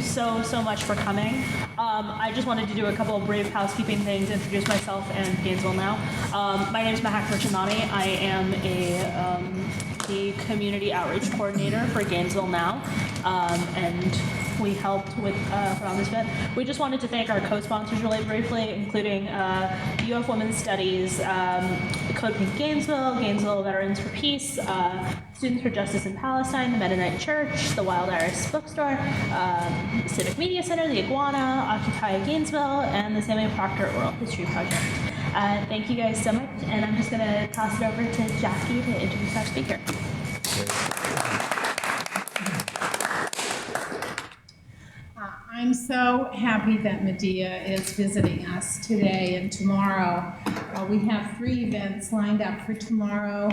you so much for coming. I just wanted to do a couple of brief housekeeping things, introduce myself and Gainesville Now. My name is Mahak Richamani. I am the Community Outreach Coordinator for Gainesville Now, and we helped with put on this event. We just wanted to thank our co-sponsors really briefly, including UF Women's Studies, Code Pink Gainesville, Gainesville Veterans for Peace, Students for Justice in Palestine, the Mennonite Church, the Wild Iris Bookstore, Civic Media Center, the Iguana, Occupy Gainesville, and the Samuel Proctor Oral History Project. Thank you guys so much, and I'm just going to toss it over to Jackie to introduce our speaker. I'm so happy that Medea is visiting us today and tomorrow. We have 3 events lined up for tomorrow.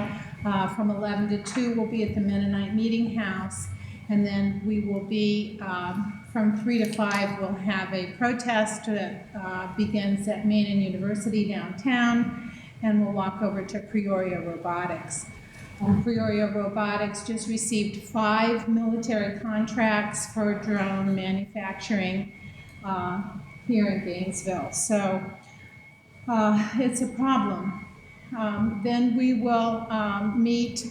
From 11 to 2, we'll be at the Mennonite Meeting House, and then we will be, from 3 to 5, we'll have a protest that begins at Maine University downtown, and we'll walk over to Peoria Robotics. Peoria Robotics just received 5 military contracts for drone manufacturing here in Gainesville. So it's a problem. Then we will meet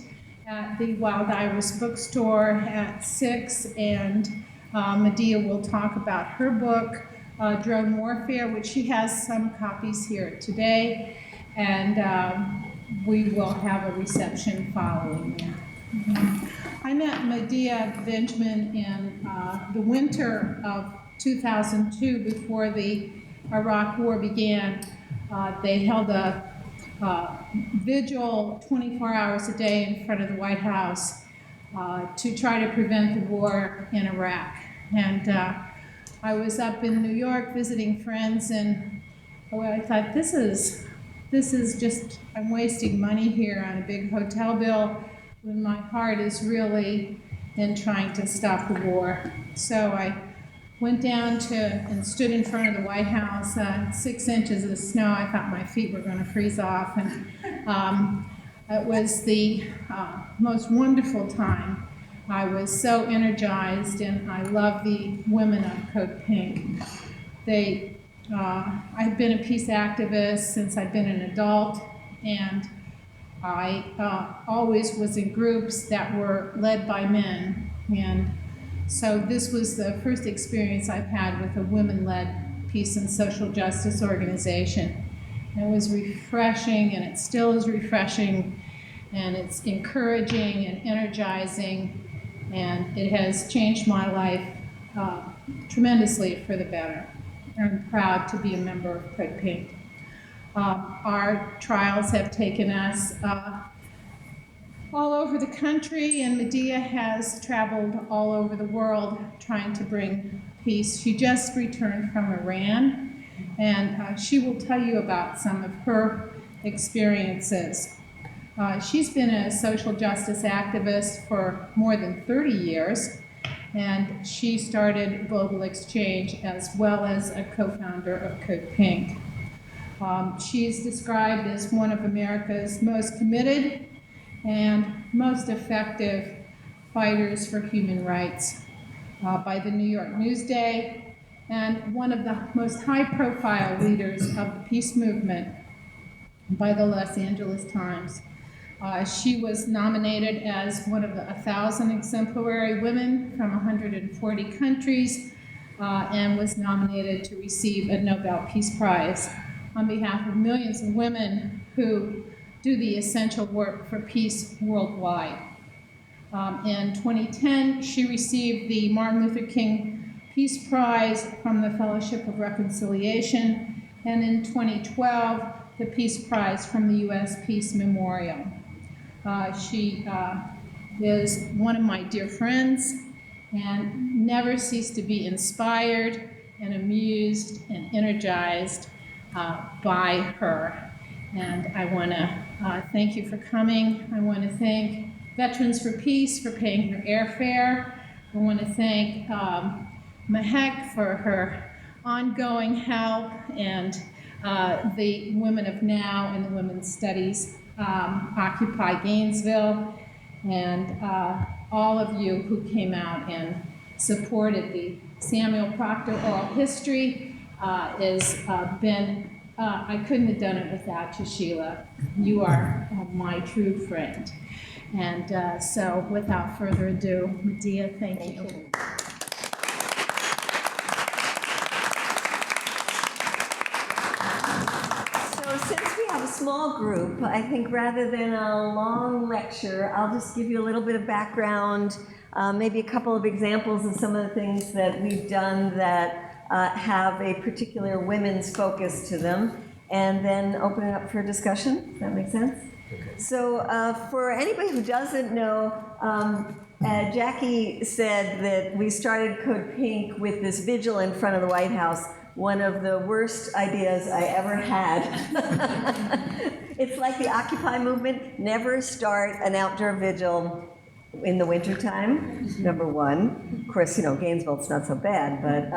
at the Wild Iris Bookstore at 6, and Medea will talk about her book, Drone Warfare, which she has some copies here today, and we will have a reception following that. I met Medea Benjamin in the winter of 2002, before the Iraq War began. They held a vigil 24 hours a day in front of the White House to try to prevent the war in Iraq. And I was up in New York visiting friends, and I thought, this is just, I'm wasting money here on a big hotel bill when my heart is really in trying to stop the war. So I went down and stood in front of the White House, 6 inches of snow. I thought my feet were going to freeze off, and it was the most wonderful time. I was so energized, and I love the women of Code Pink. I've been a peace activist since I've been an adult, and I always was in groups that were led by men. And so this was the first experience I've had with a women-led peace and social justice organization. And it was refreshing, and it still is refreshing, and it's encouraging and energizing, and it has changed my life tremendously for the better. I'm proud to be a member of Code Pink. Our trials have taken us all over the country, and Medea has traveled all over the world trying to bring peace. She just returned from Iran, and she will tell you about some of her experiences. She's been a social justice activist for more than 30 years, and she started Global Exchange as well as a co-founder of Code Pink. She's described as one of America's most committed and most effective fighters for human rights by the New York Newsday, and one of the most high-profile leaders of the peace movement by the Los Angeles Times. She was nominated as one of the 1,000 exemplary women from 140 countries and was nominated to receive a Nobel Peace Prize on behalf of millions of women who do the essential work for peace worldwide. In 2010, she received the Martin Luther King Peace Prize from the Fellowship of Reconciliation, and in 2012, the Peace Prize from the U.S. Peace Memorial. She is one of my dear friends and never ceased to be inspired and amused and energized by her. And I want to thank you for coming. I want to thank Veterans for Peace for paying her airfare. I want to thank Mahek for her ongoing help, and the Women of Now and the Women's Studies, Occupy Gainesville, and all of you who came out and supported the Samuel Proctor Oral History has been, I couldn't have done it without you, Sheila. You are my true friend. And so without further ado, Medea, thank you. So since we have a small group, I think rather than a long lecture, I'll just give you a little bit of background, maybe a couple of examples of some of the things that we've done that have a particular women's focus to them, and then open it up for discussion. Does that make sense? Okay. So for anybody who doesn't know, Jackie said that we started Code Pink with this vigil in front of the White House, one of the worst ideas I ever had. It's like the Occupy movement. Never start an outdoor vigil in the wintertime, number one. Of course, you know, Gainesville, it's not so bad, but,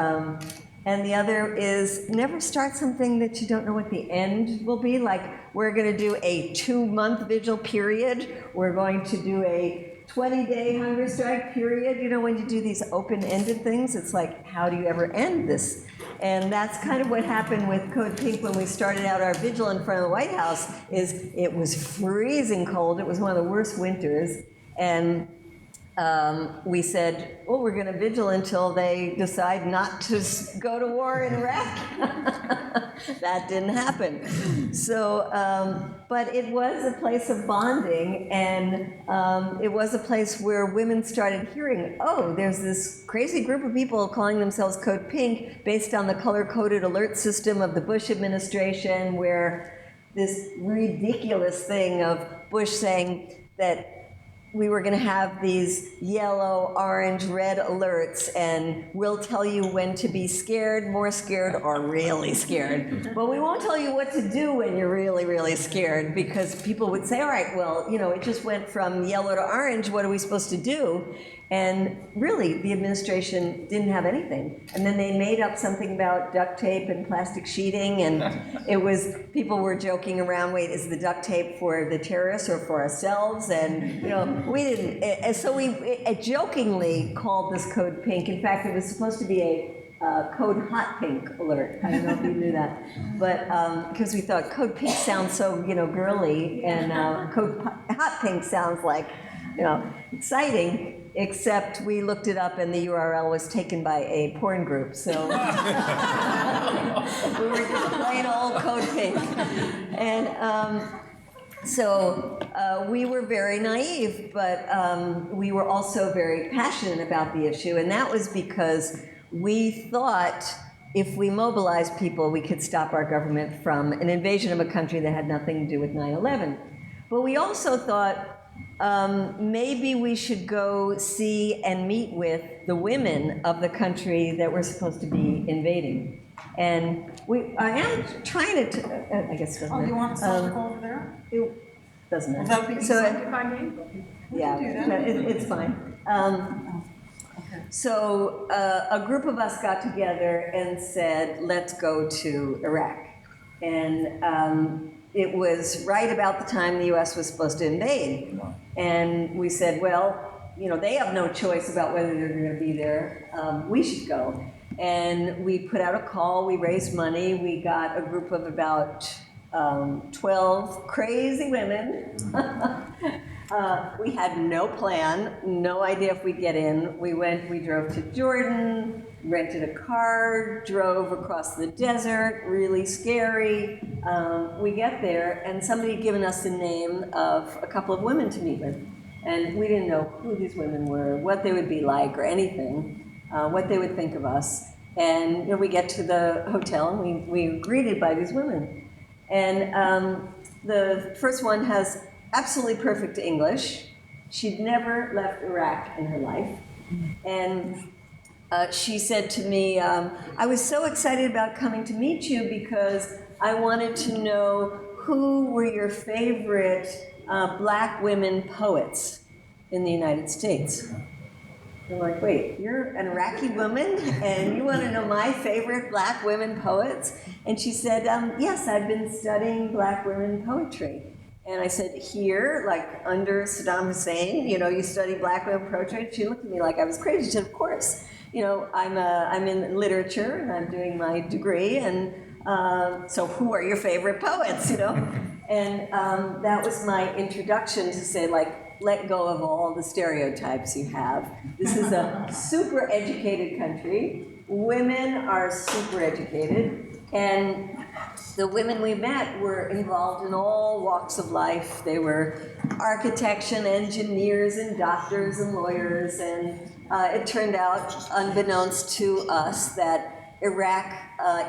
and the other is never start something that you don't know what the end will be. Like, we're gonna do a 2-month vigil period. We're going to do a 20-day hunger strike period. You know, when you do these open-ended things, it's like, how do you ever end this? And that's kind of what happened with Code Pink when we started out our vigil in front of the White House, is it was freezing cold. It was one of the worst winters. And we said, well, we're gonna vigil until they decide not to go to war in Iraq. That didn't happen. So, but it was a place of bonding, and it was a place where women started hearing, oh, there's this crazy group of people calling themselves Code Pink based on the color-coded alert system of the Bush administration, where this ridiculous thing of Bush saying that we were going to have these yellow, orange, red alerts, and we'll tell you when to be scared, more scared, or really scared. But we won't tell you what to do when you're really, really scared, because people would say, all right, well, you know, it just went from yellow to orange, what are we supposed to do? And really, the administration didn't have anything. And then they made up something about duct tape and plastic sheeting, and it was, people were joking around, wait, is the duct tape for the terrorists or for ourselves? And, you know, we didn't, and so we jokingly called this Code Pink. In fact, it was supposed to be a Code Hot Pink alert. I don't know if you knew that. But, because we thought Code Pink sounds so, you know, girly, and Code Hot Pink sounds like, you know, exciting. Except we looked it up and the URL was taken by a porn group, so we were just plain old Code Pink. And so we were very naive, but we were also very passionate about the issue, and that was because we thought if we mobilized people, we could stop our government from an invasion of a country that had nothing to do with 9/11. But we also thought, maybe we should go see and meet with the women of the country that we're supposed to be invading. And I am trying to, I guess it doesn't matter. Oh, you want someone to go over there? It doesn't matter. Will that be So, easy to find me? yeah, no, it's fine. Okay. So a group of us got together and said, let's go to Iraq. And it was right about the time the US was supposed to invade. And we said, well, you know, they have no choice about whether they're going to be there. We should go. And we put out a call, we raised money, we got a group of about 12 crazy women. We had no plan, no idea if we'd get in. We drove to Jordan, rented a car, drove across the desert, really scary. We get there, and somebody had given us the name of a couple of women to meet with. And we didn't know who these women were, what they would be like, or anything, what they would think of us. And you know, we get to the hotel, and we were greeted by these women. And the first one has absolutely perfect English. She'd never left Iraq in her life. And she said to me, I was so excited about coming to meet you because I wanted to know who were your favorite black women poets in the United States. I'm like, wait, you're an Iraqi woman and you want to know my favorite black women poets? And she said, yes, I've been studying black women poetry. And I said, here, like under Saddam Hussein, you know, you study black women poetry? She looked at me like I was crazy. She said, of course. you know, I'm in literature and I'm doing my degree, and so who are your favorite poets, you know? And that was my introduction to say, like, let go of all the stereotypes you have. This is a super educated country. Women are super educated, and the women we met were involved in all walks of life. They were architects and engineers and doctors and lawyers, and it turned out, unbeknownst to us, that Iraq,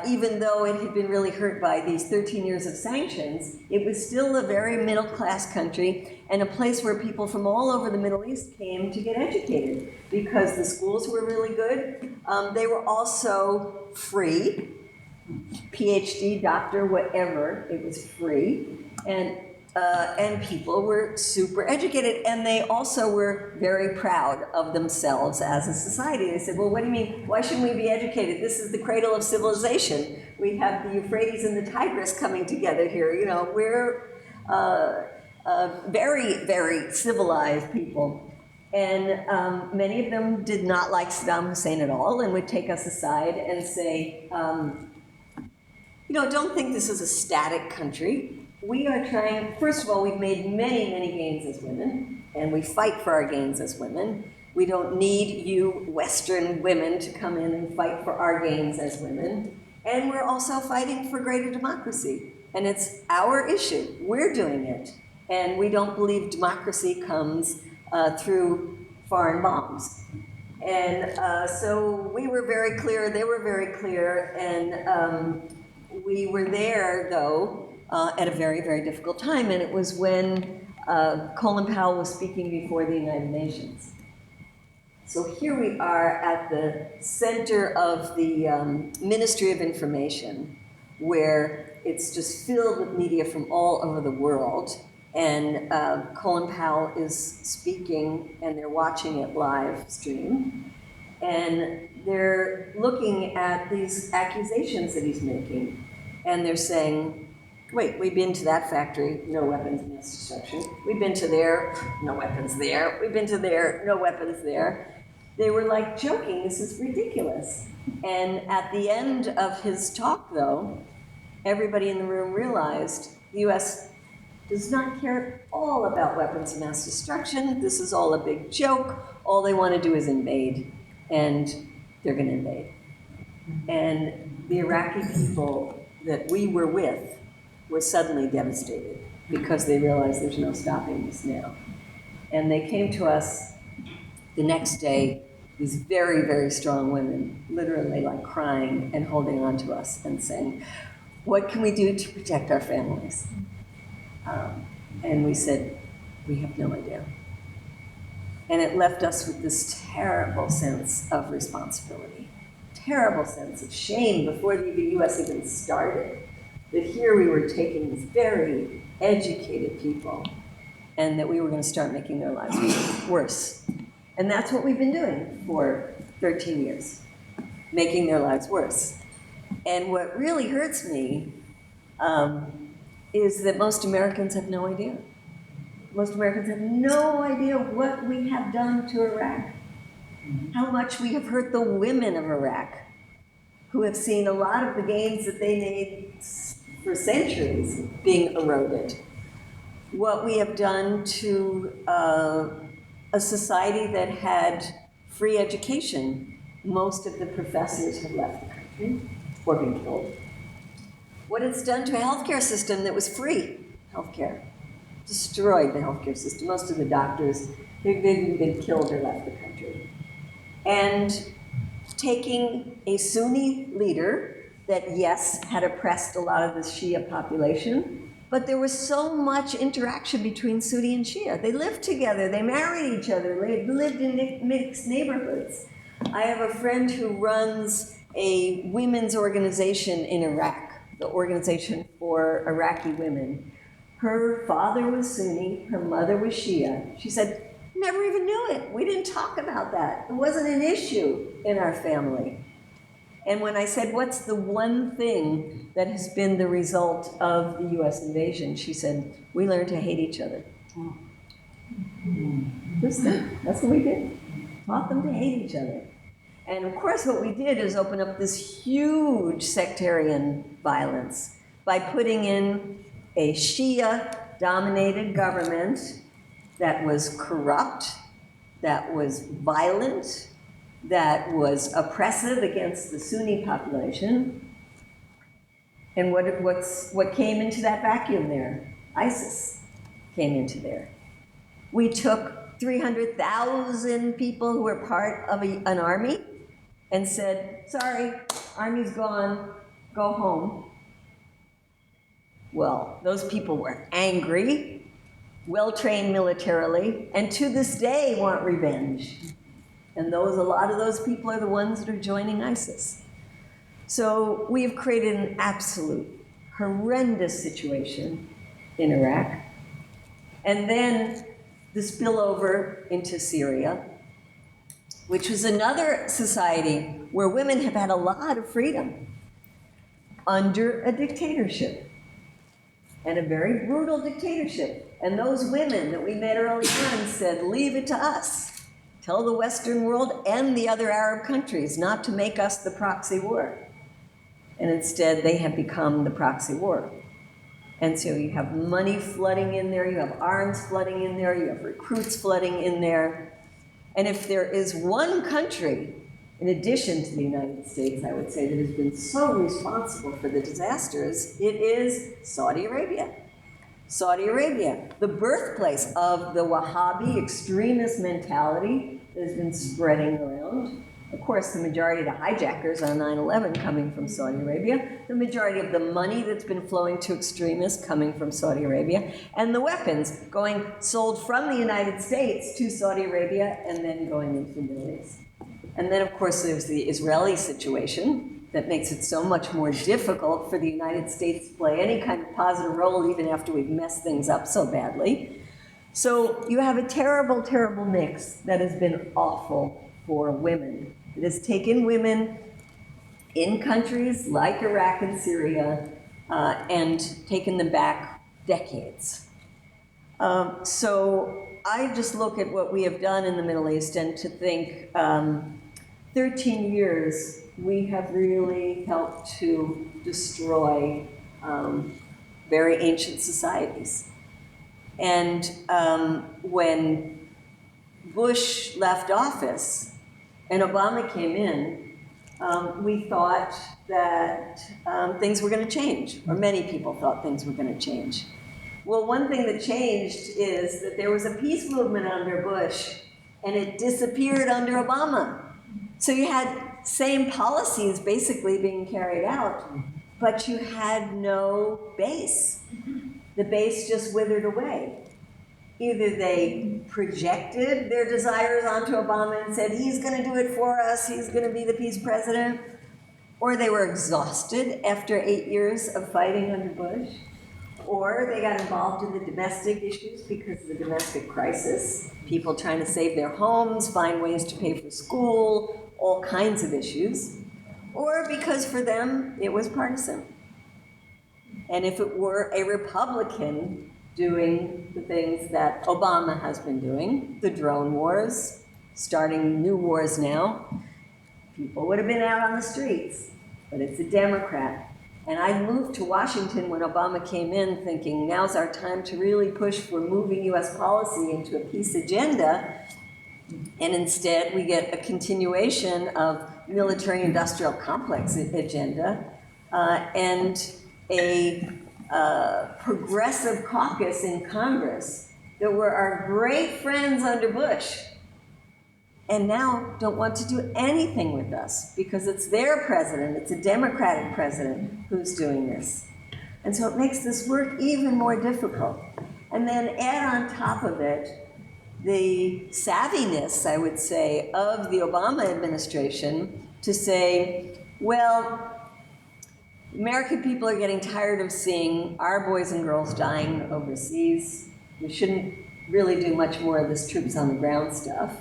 even though it had been really hurt by these 13 years of sanctions, it was still a very middle-class country and a place where people from all over the Middle East came to get educated because the schools were really good. They were also free. PhD, doctor, whatever, it was free, and people were super educated, and they also were very proud of themselves as a society. They said, well, what do you mean, why shouldn't we be educated? This is the cradle of civilization. We have the Euphrates and the Tigris coming together here. You know, we're very, very civilized people. And many of them did not like Saddam Hussein at all and would take us aside and say, you know, don't think this is a static country. We are trying, first of all, we've made many, many gains as women, and we fight for our gains as women. We don't need you Western women to come in and fight for our gains as women. And we're also fighting for greater democracy. And it's our issue. We're doing it. And we don't believe democracy comes through foreign bombs. And so we were very clear, they were very clear, and we were there, though, at a very, very difficult time, and it was when Colin Powell was speaking before the United Nations. So here we are at the center of the Ministry of Information, where it's just filled with media from all over the world, and Colin Powell is speaking, and they're watching it live stream, and they're looking at these accusations that he's making, and they're saying, wait, we've been to that factory, no weapons of mass destruction. We've been to there, no weapons there. We've been to there, no weapons there. They were like joking, this is ridiculous. And at the end of his talk, though, everybody in the room realized the US does not care at all about weapons of mass destruction. This is all a big joke. All they want to do is invade, and they're going to invade. And the Iraqi people that we were with were suddenly devastated because they realized there's no stopping this now. And they came to us the next day, these very, very strong women, literally like crying and holding on to us and saying, what can we do to protect our families? And we said, we have no idea. And it left us with this terrible sense of responsibility, terrible sense of shame before the US even started. That here we were taking these very educated people and that we were going to start making their lives worse. And that's what we've been doing for 13 years, making their lives worse. And what really hurts me is that most Americans have no idea. Most Americans have no idea what we have done to Iraq, how much we have hurt the women of Iraq, who have seen a lot of the gains that they made for centuries being eroded. What we have done to a society that had free education. Most of the professors have left the country or been killed. What it's done to a healthcare system that was free healthcare. Destroyed the healthcare system. Most of the doctors, they've been killed or left the country. And taking a Sunni leader that, yes, had oppressed a lot of the Shia population, but there was so much interaction between Sunni and Shia. They lived together, they married each other, they lived in mixed neighborhoods. I have a friend who runs a women's organization in Iraq, the Organization for Iraqi Women. Her father was Sunni, her mother was Shia. She said, never even knew it. We didn't talk about that. It wasn't an issue in our family. And when I said, what's the one thing that has been the result of the US invasion? She said, we learned to hate each other. That's what we did. Taught them to hate each other. And of course, what we did is open up this huge sectarian violence by putting in a Shia-dominated government that was corrupt, that was violent, that was oppressive against the Sunni population. And what came into that vacuum there? ISIS came into there. We took 300,000 people who were part of an army and said, sorry, army's gone, go home. Well, those people were angry, well-trained militarily, and to this day want revenge. And a lot of those people are the ones that are joining ISIS. So we've created an absolute horrendous situation in Iraq. And then the spillover into Syria, which was another society where women have had a lot of freedom under a dictatorship, and a very brutal dictatorship. And those women that we met early on said, leave it to us. Tell the Western world and the other Arab countries not to make us the proxy war. And instead, they have become the proxy war. And so you have money flooding in there, you have arms flooding in there, you have recruits flooding in there. And if there is one country, in addition to the United States, I would say, that has been so responsible for the disasters, it is Saudi Arabia. Saudi Arabia, the birthplace of the Wahhabi extremist mentality that has been spreading around. Of course, the majority of the hijackers on 9/11 coming from Saudi Arabia, the majority of the money that's been flowing to extremists coming from Saudi Arabia, and the weapons sold from the United States to Saudi Arabia and then going into the Middle East. And then, of course, there's the Israeli situation that makes it so much more difficult for the United States to play any kind of positive role, even after we've messed things up so badly. So you have a terrible, terrible mix that has been awful for women. It has taken women in countries like Iraq and Syria and taken them back decades. So I just look at what we have done in the Middle East and to think 13 years we have really helped to destroy very ancient societies. And when Bush left office and Obama came in, we thought that things were going to change, or many people thought things were going to change. Well, one thing that changed is that there was a peace movement under Bush, and it disappeared under Obama. So you had same policies basically being carried out, but you had no base. The base just withered away. Either they projected their desires onto Obama and said, he's going to do it for us, he's going to be the peace president, or they were exhausted after 8 years of fighting under Bush, or they got involved in the domestic issues because of the domestic crisis, people trying to save their homes, find ways to pay for school, all kinds of issues, or because for them it was partisan. And if it were a Republican doing the things that Obama has been doing, the drone wars, starting new wars now, people would have been out on the streets, but it's a Democrat. And I moved to Washington when Obama came in thinking, now's our time to really push for moving US policy into a peace agenda. And instead, we get a continuation of military-industrial complex agenda and a progressive caucus in Congress that were our great friends under Bush, and now don't want to do anything with us because it's their president, it's a Democratic president who's doing this. And so it makes this work even more difficult. And then add on top of it the savviness, I would say, of the Obama administration to say, well, American people are getting tired of seeing our boys and girls dying overseas. We shouldn't really do much more of this troops on the ground stuff.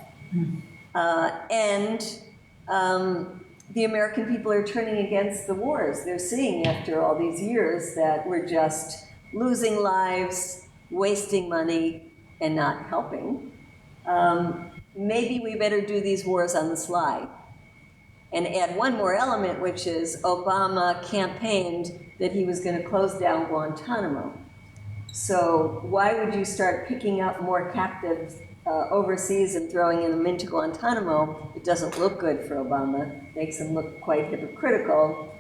The American people are turning against the wars. They're seeing after all these years that we're just losing lives, wasting money, and not helping. Maybe we better do these wars on the sly. and add one more element, which is Obama campaigned that he was going to close down Guantanamo. So why would you start picking up more captives overseas and throwing them into Guantanamo? It doesn't look good for Obama, makes him look quite hypocritical.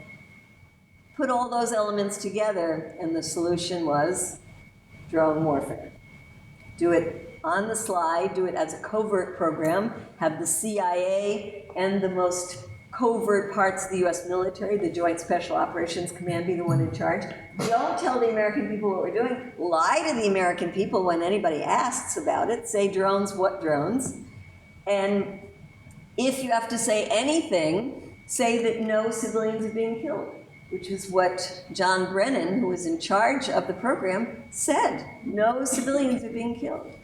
Put all those elements together, and the solution was drone warfare. Do it on the sly, do it as a covert program, have the CIA and the most covert parts of the US military, the Joint Special Operations Command, be the one in charge. Don't tell the American people what we're doing. Lie to the American people when anybody asks about it. Say drones, what drones? And if you have to say anything, say that no civilians are being killed, which is what John Brennan, who was in charge of the program, said. No civilians are being killed.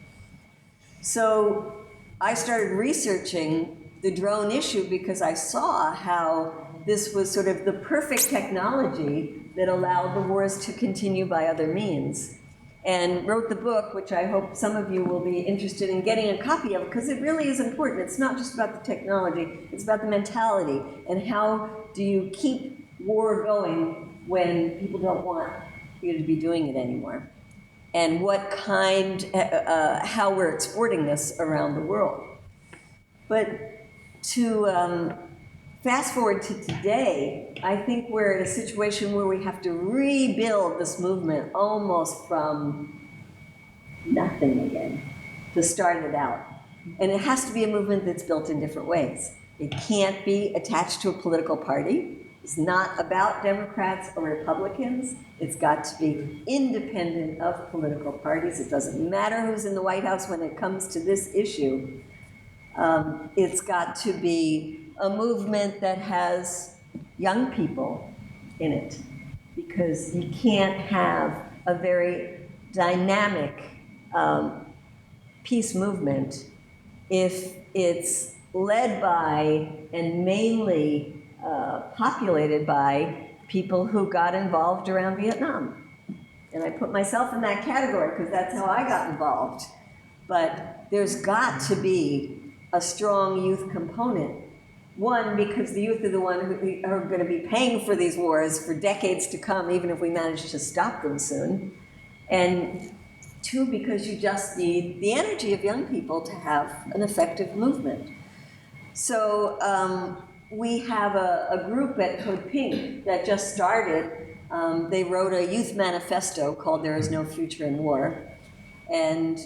So I started researching the drone issue because I saw how this was sort of the perfect technology that allowed the wars to continue by other means. And wrote the book, which I hope some of you will be interested in getting a copy of, because it really is important. It's not just about the technology, it's about the mentality, and how do you keep war going when people don't want you to be doing it anymore. And what kind, how we're exporting this around the world. But to fast forward to today, I think we're in a situation where we have to rebuild this movement almost from nothing again to start it out. And it has to be a movement that's built in different ways. It can't be attached to a political party. It's not about Democrats or Republicans. It's got to be independent of political parties. It doesn't matter who's in the White House when it comes to this issue. It's got to be a movement that has young people in it, because you can't have a very dynamic peace movement if it's led by and mainly populated by people who got involved around Vietnam. And I put myself in that category because that's how I got involved. But there's got to be a strong youth component. One, because the youth are the one who are going to be paying for these wars for decades to come, even if we manage to stop them soon. And two, because you just need the energy of young people to have an effective movement. So we have a group at Code Pink that just started. They wrote a youth manifesto called There Is No Future in War. And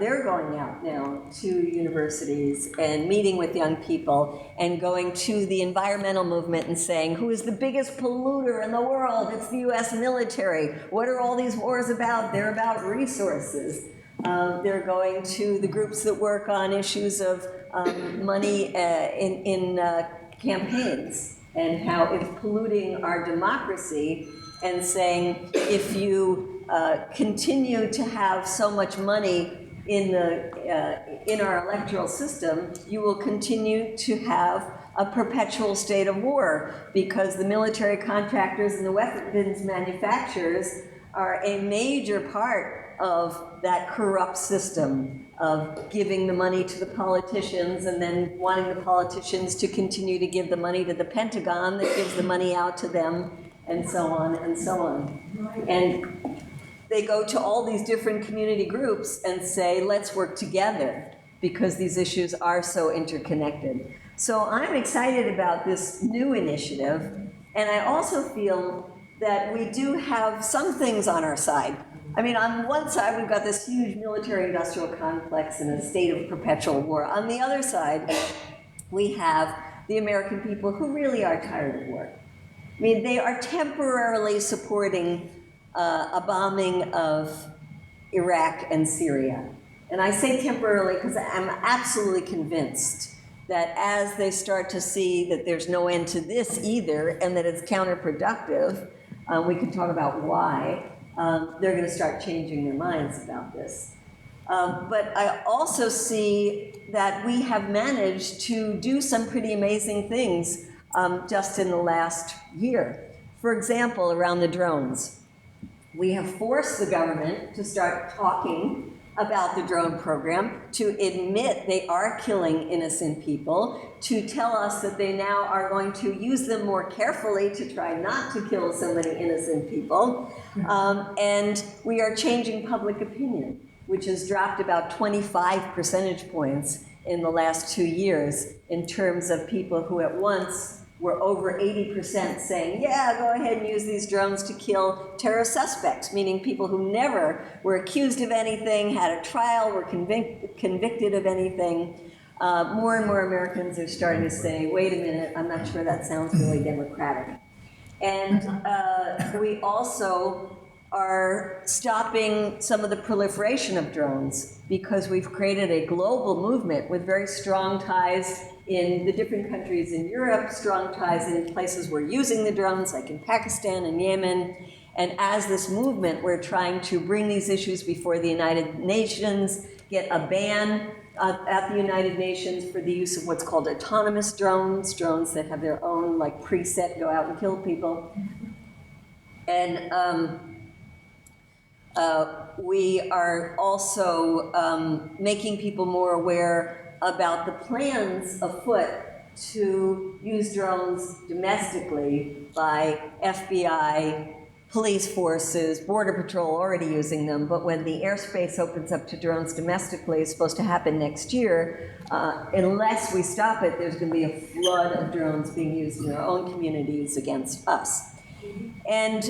they're going out now to universities and meeting with young people and going to the environmental movement and saying, who is the biggest polluter in the world? It's the US military. What are all these wars about? They're about resources. They're going to the groups that work on issues of money in campaigns and how it's polluting our democracy, and saying if you continue to have so much money in our electoral system, you will continue to have a perpetual state of war, because the military contractors and the weapons manufacturers are a major part of that corrupt system of giving the money to the politicians and then wanting the politicians to continue to give the money to the Pentagon that gives the money out to them, and so on and so on. And they go to all these different community groups and say, let's work together, because these issues are so interconnected. So I'm excited about this new initiative, and I also feel that we do have some things on our side. I mean, on one side, we've got this huge military-industrial complex and a state of perpetual war. On the other side, we have the American people who really are tired of war. I mean, they are temporarily supporting a bombing of Iraq and Syria. And I say temporarily because I'm absolutely convinced that as they start to see that there's no end to this either, and that it's counterproductive, we can talk about why, they're going to start changing their minds about this. But I also see that we have managed to do some pretty amazing things just in the last year. For example, around the drones. We have forced the government to start talking about the drone program, to admit they are killing innocent people, to tell us that they now are going to use them more carefully to try not to kill so many innocent people. And we are changing public opinion, which has dropped about 25 percentage points in the last 2 years in terms of people who at once were over 80% saying, yeah, go ahead and use these drones to kill terror suspects, meaning people who never were accused of anything, had a trial, were convicted of anything. More and more Americans are starting to say, wait a minute, I'm not sure that sounds really democratic. And we also are stopping some of the proliferation of drones because we've created a global movement with very strong ties in the different countries in Europe, strong ties in places we're using the drones, like in Pakistan and Yemen. And as this movement, we're trying to bring these issues before the United Nations, get a ban at the United Nations for the use of what's called autonomous drones, drones that have their own like preset, go out and kill people. And we are also making people more aware about the plans afoot to use drones domestically by FBI, police forces, Border Patrol already using them, but when the airspace opens up to drones domestically, it's supposed to happen next year, unless we stop it, there's going to be a flood of drones being used in our own communities against us. And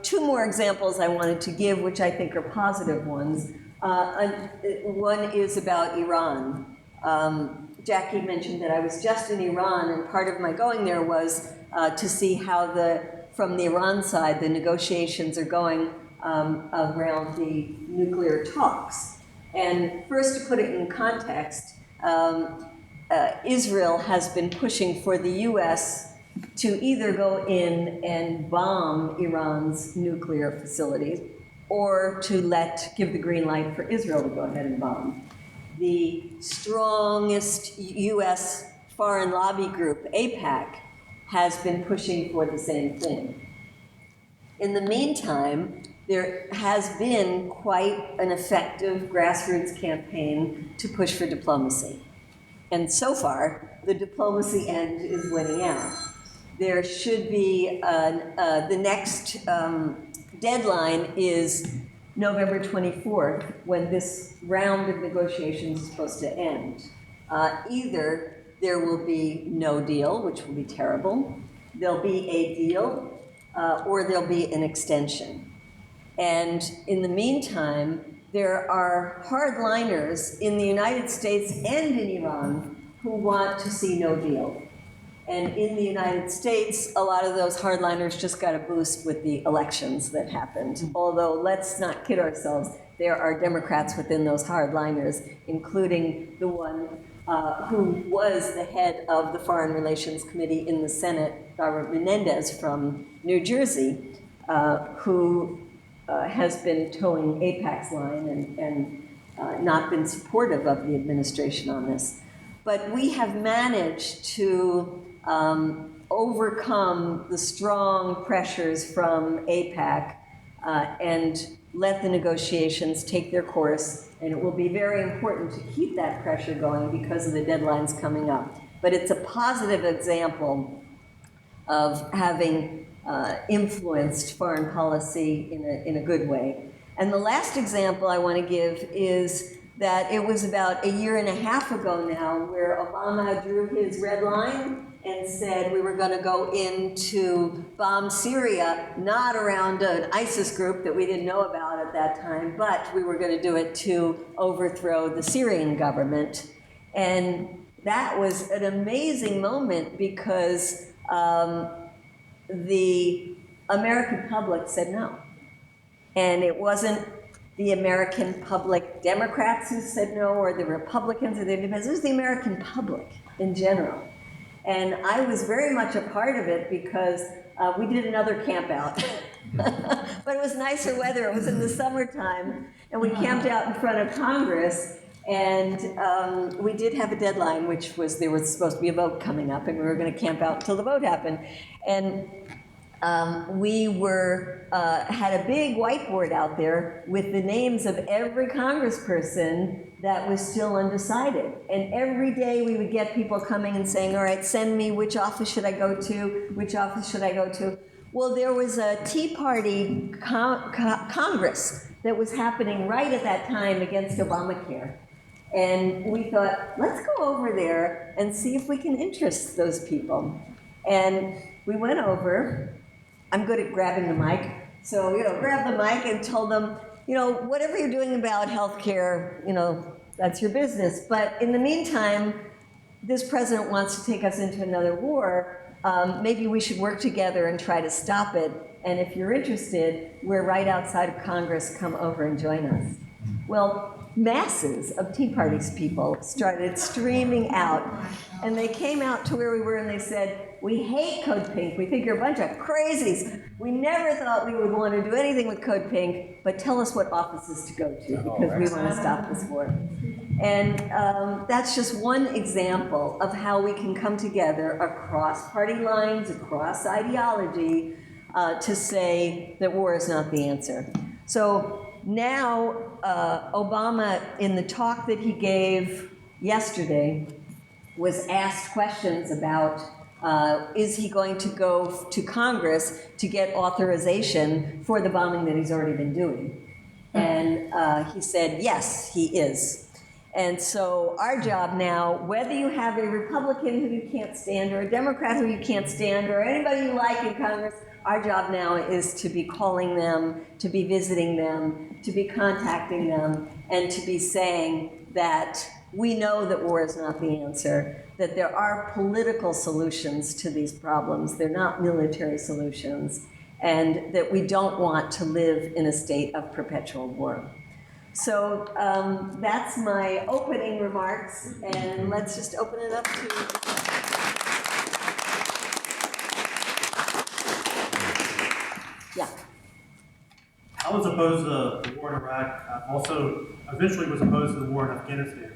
2 more examples I wanted to give, which I think are positive ones. One is about Iran. Jackie mentioned that I was just in Iran, and part of my going there was to see how from the Iran side, the negotiations are going around the nuclear talks. And first, to put it in context, Israel has been pushing for the US to either go in and bomb Iran's nuclear facilities or to give the green light for Israel to go ahead and bomb. The strongest US foreign lobby group, AIPAC, has been pushing for the same thing. In the meantime, there has been quite an effective grassroots campaign to push for diplomacy. And so far, the diplomacy end is winning out. There should be, the next deadline is November 24th, when this round of negotiations is supposed to end. Either there will be no deal, which will be terrible, there'll be a deal, or there'll be an extension. And in the meantime, there are hardliners in the United States and in Iran who want to see no deal. And in the United States, a lot of those hardliners just got a boost with the elections that happened. Although, let's not kid ourselves, there are Democrats within those hardliners, including the one who was the head of the Foreign Relations Committee in the Senate, Robert Menendez from New Jersey, who has been towing AIPAC's line and not been supportive of the administration on this. But we have managed to overcome the strong pressures from AIPAC and let the negotiations take their course. And it will be very important to keep that pressure going because of the deadlines coming up. But it's a positive example of having influenced foreign policy in a good way. And the last example I want to give is that it was about 1.5 years ago now where Obama drew his red line and said we were going to go in to bomb Syria, not around an ISIS group that we didn't know about at that time, but we were going to do it to overthrow the Syrian government. And that was an amazing moment because the American public said no. And it wasn't the American public Democrats who said no, or the Republicans or the Independents. It was the American public in general. And I was very much a part of it because we did another camp out. But it was nicer weather. It was in the summertime. And we camped out in front of Congress. And we did have a deadline, which was there was supposed to be a vote coming up. And we were going to camp out until the vote happened. And we had a big whiteboard out there with the names of every congressperson that was still undecided. And every day we would get people coming and saying, all right, send me, which office should I go to? Which office should I go to? Well, there was a Tea Party Congress that was happening right at that time against Obamacare. And we thought, let's go over there and see if we can interest those people. And we went over. I'm good at grabbing the mic. So, grab the mic and told them, whatever you're doing about healthcare, that's your business. But in the meantime, this president wants to take us into another war. Maybe we should work together and try to stop it. And if you're interested, we're right outside of Congress. Come over and join us. Well, masses of Tea Party's people started streaming out. And they came out to where we were and they said, we hate Code Pink. We think you're a bunch of crazies. We never thought we would want to do anything with Code Pink, but tell us what offices to go to because we want to stop this war. And that's just one example of how we can come together across party lines, across ideology, to say that war is not the answer. So now Obama, in the talk that he gave yesterday, was asked questions about is he going to go to Congress to get authorization for the bombing that he's already been doing? And he said, yes, he is. And so our job now, whether you have a Republican who you can't stand or a Democrat who you can't stand or anybody you like in Congress, our job now is to be calling them, to be visiting them, to be contacting them, and to be saying that we know that war is not the answer, that there are political solutions to these problems. They're not military solutions, and that we don't want to live in a state of perpetual war. So that's my opening remarks, and let's just open it up to... Yeah. I was opposed to the war in Iraq. I also eventually was opposed to the war in Afghanistan.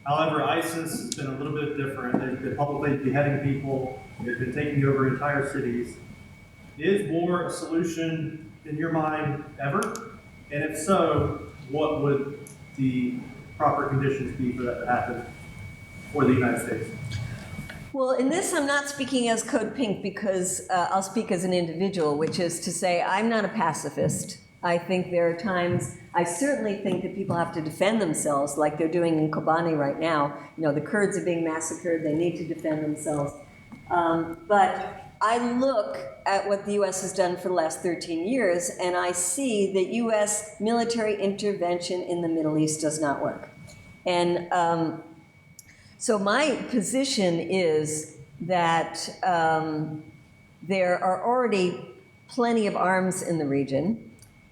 However, ISIS has been a little bit different. They've been publicly beheading people. They've been taking over entire cities. Is war a solution in your mind ever? And if so, what would the proper conditions be for that to happen for the United States? Well, in this, I'm not speaking as Code Pink because I'll speak as an individual, which is to say I'm not a pacifist. I think there are times, I certainly think that people have to defend themselves like they're doing in Kobani right now. The Kurds are being massacred, they need to defend themselves. But I look at what the U.S. has done for the last 13 years, and I see that U.S. military intervention in the Middle East does not work. And so my position is that there are already plenty of arms in the region,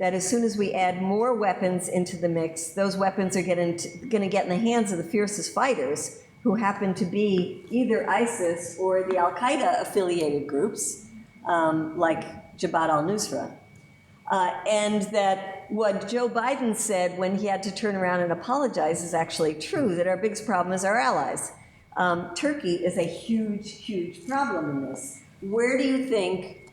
that as soon as we add more weapons into the mix, those weapons are going to get in the hands of the fiercest fighters who happen to be either ISIS or the Al-Qaeda affiliated groups, like Jabhat al-Nusra. And that what Joe Biden said when he had to turn around and apologize is actually true, that our biggest problem is our allies. Turkey is a huge, huge problem in this. Where do you think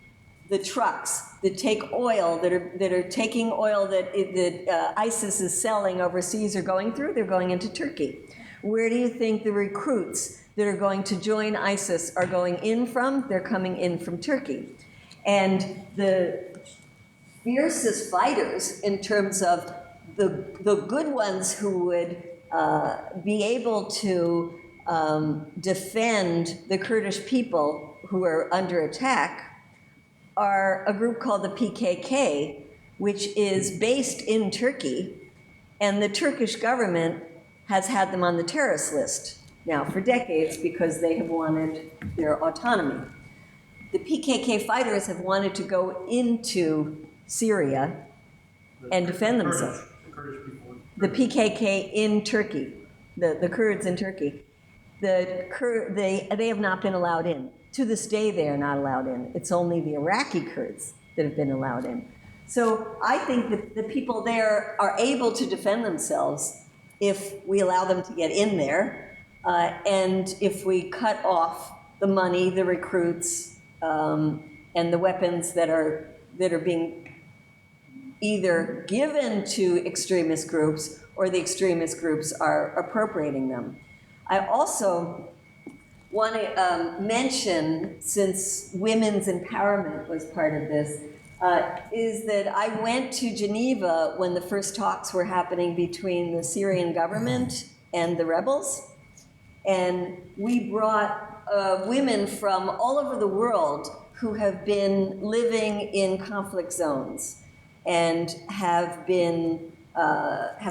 the trucks that take oil, that are taking oil that ISIS is selling overseas are going through? They're going into Turkey. Where do you think the recruits that are going to join ISIS are going in from? They're coming in from Turkey. And the fiercest fighters in terms of the good ones who would be able to defend the Kurdish people who are under attack are a group called the PKK, which is based in Turkey, and the Turkish government has had them on the terrorist list now for decades because they have wanted their autonomy. The PKK fighters have wanted to go into Syria and defend themselves. The PKK in Turkey, the Kurds in Turkey, they have not been allowed in. To this day, they are not allowed in. It's only the Iraqi Kurds that have been allowed in. So I think that the people there are able to defend themselves if we allow them to get in there, and if we cut off the money, the recruits, and the weapons that are being either given to extremist groups or the extremist groups are appropriating them. I also want to mention, since women's empowerment was part of this, is that I went to Geneva when the first talks were happening between the Syrian government and the rebels. And we brought women from all over the world who have been living in conflict zones and have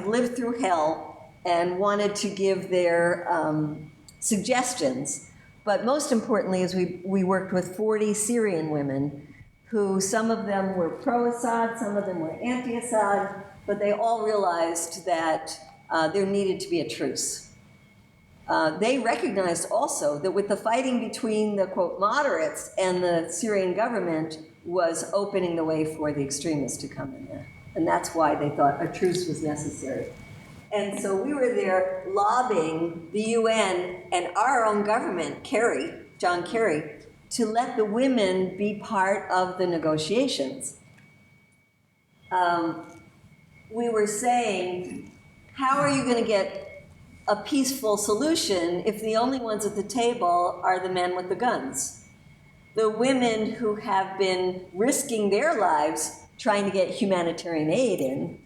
lived through hell and wanted to give their suggestions. But most importantly is we worked with 40 Syrian women who, some of them were pro-Assad, some of them were anti-Assad, but they all realized that there needed to be a truce. They recognized also that with the fighting between the, quote, moderates and the Syrian government was opening the way for the extremists to come in there. And that's why they thought a truce was necessary. And so we were there lobbying the UN and our own government, John Kerry, to let the women be part of the negotiations. We were saying, how are you going to get a peaceful solution if the only ones at the table are the men with the guns? The women who have been risking their lives trying to get humanitarian aid in,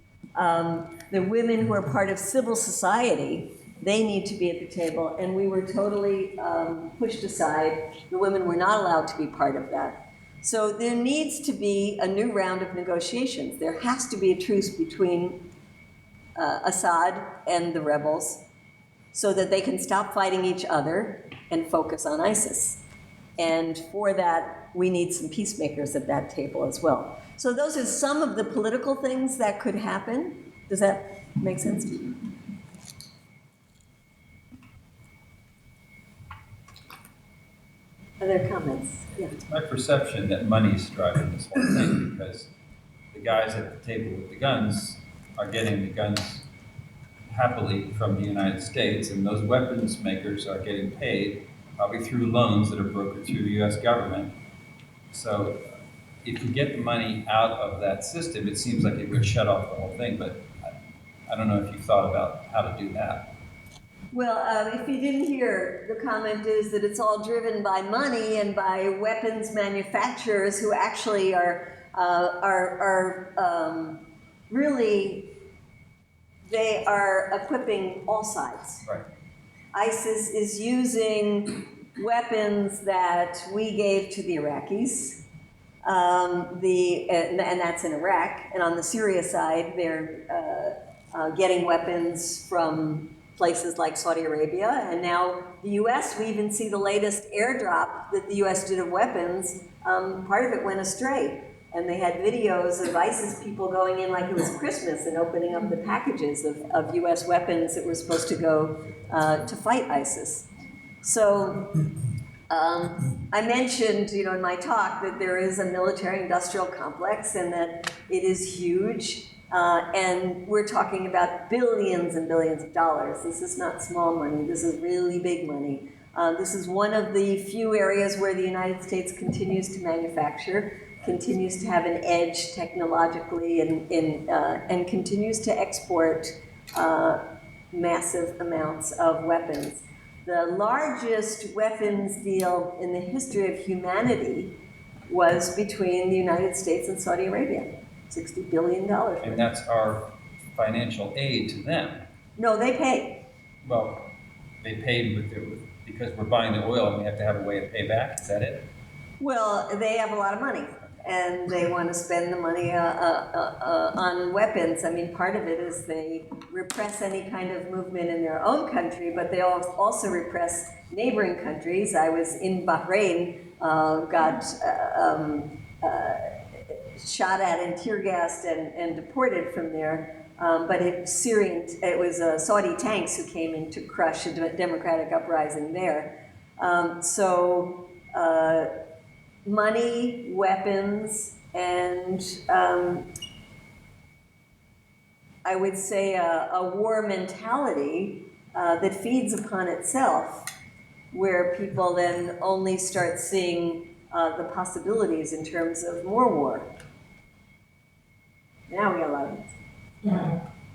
the women who are part of civil society, they need to be at the table, and we were totally pushed aside. The women were not allowed to be part of that. So there needs to be a new round of negotiations. There has to be a truce between Assad and the rebels so that they can stop fighting each other and focus on ISIS. And for that, we need some peacemakers at that table as well. So those are some of the political things that could happen. Does that make sense to you? Other comments? Yeah. It's my perception that money's driving this whole thing, because the guys at the table with the guns are getting the guns happily from the United States, and those weapons makers are getting paid probably through loans that are brokered through the U.S. government. So if you get the money out of that system, it seems like it would shut off the whole thing, but I don't know if you've thought about how to do that. Well, if you didn't hear, the comment is that it's all driven by money and by weapons manufacturers who actually are really, they are equipping all sides. Right. ISIS is using weapons that we gave to the Iraqis, and that's in Iraq. And on the Syria side, they're getting weapons from places like Saudi Arabia, and now the U.S., we even see the latest airdrop that the U.S. did of weapons, part of it went astray. And they had videos of ISIS people going in like it was Christmas and opening up the packages of U.S. weapons that were supposed to go to fight ISIS. So I mentioned, in my talk that there is a military-industrial complex and that it is huge. And we're talking about billions and billions of dollars. This is not small money. This is really big money. This is one of the few areas where the United States continues to manufacture, continues to have an edge technologically, and continues to export massive amounts of weapons. The largest weapons deal in the history of humanity was between the United States and Saudi Arabia. $60 billion. And that's our financial aid to them. No, they pay. Well, they paid because we're buying the oil and we have to have a way to pay back. Is that it? Well, they have a lot of money, and they want to spend the money on weapons. I mean, part of it is they repress any kind of movement in their own country, but they also repress neighboring countries. I was in Bahrain, got shot at and tear gassed and deported from there. But it was Saudi tanks who came in to crush a democratic uprising there. So money, weapons, and I would say a war mentality that feeds upon itself, where people then only start seeing the possibilities in terms of more war. Now we got a lot of it.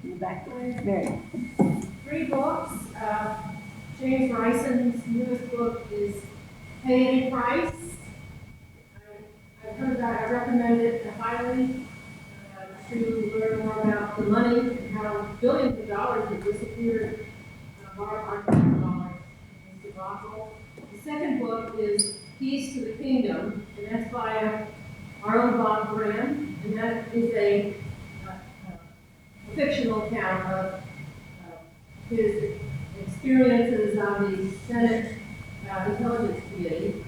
In the back there. Mary. 3 books. James Rison's newest book is Pay Any Price. I've heard that. I recommend it highly to learn more about the money and how billions of dollars have disappeared. Our tax dollars in this debacle. The second book is Keys to the Kingdom, and that's by Bob Graham, and that is a fictional account of his experiences on the Senate Intelligence Committee.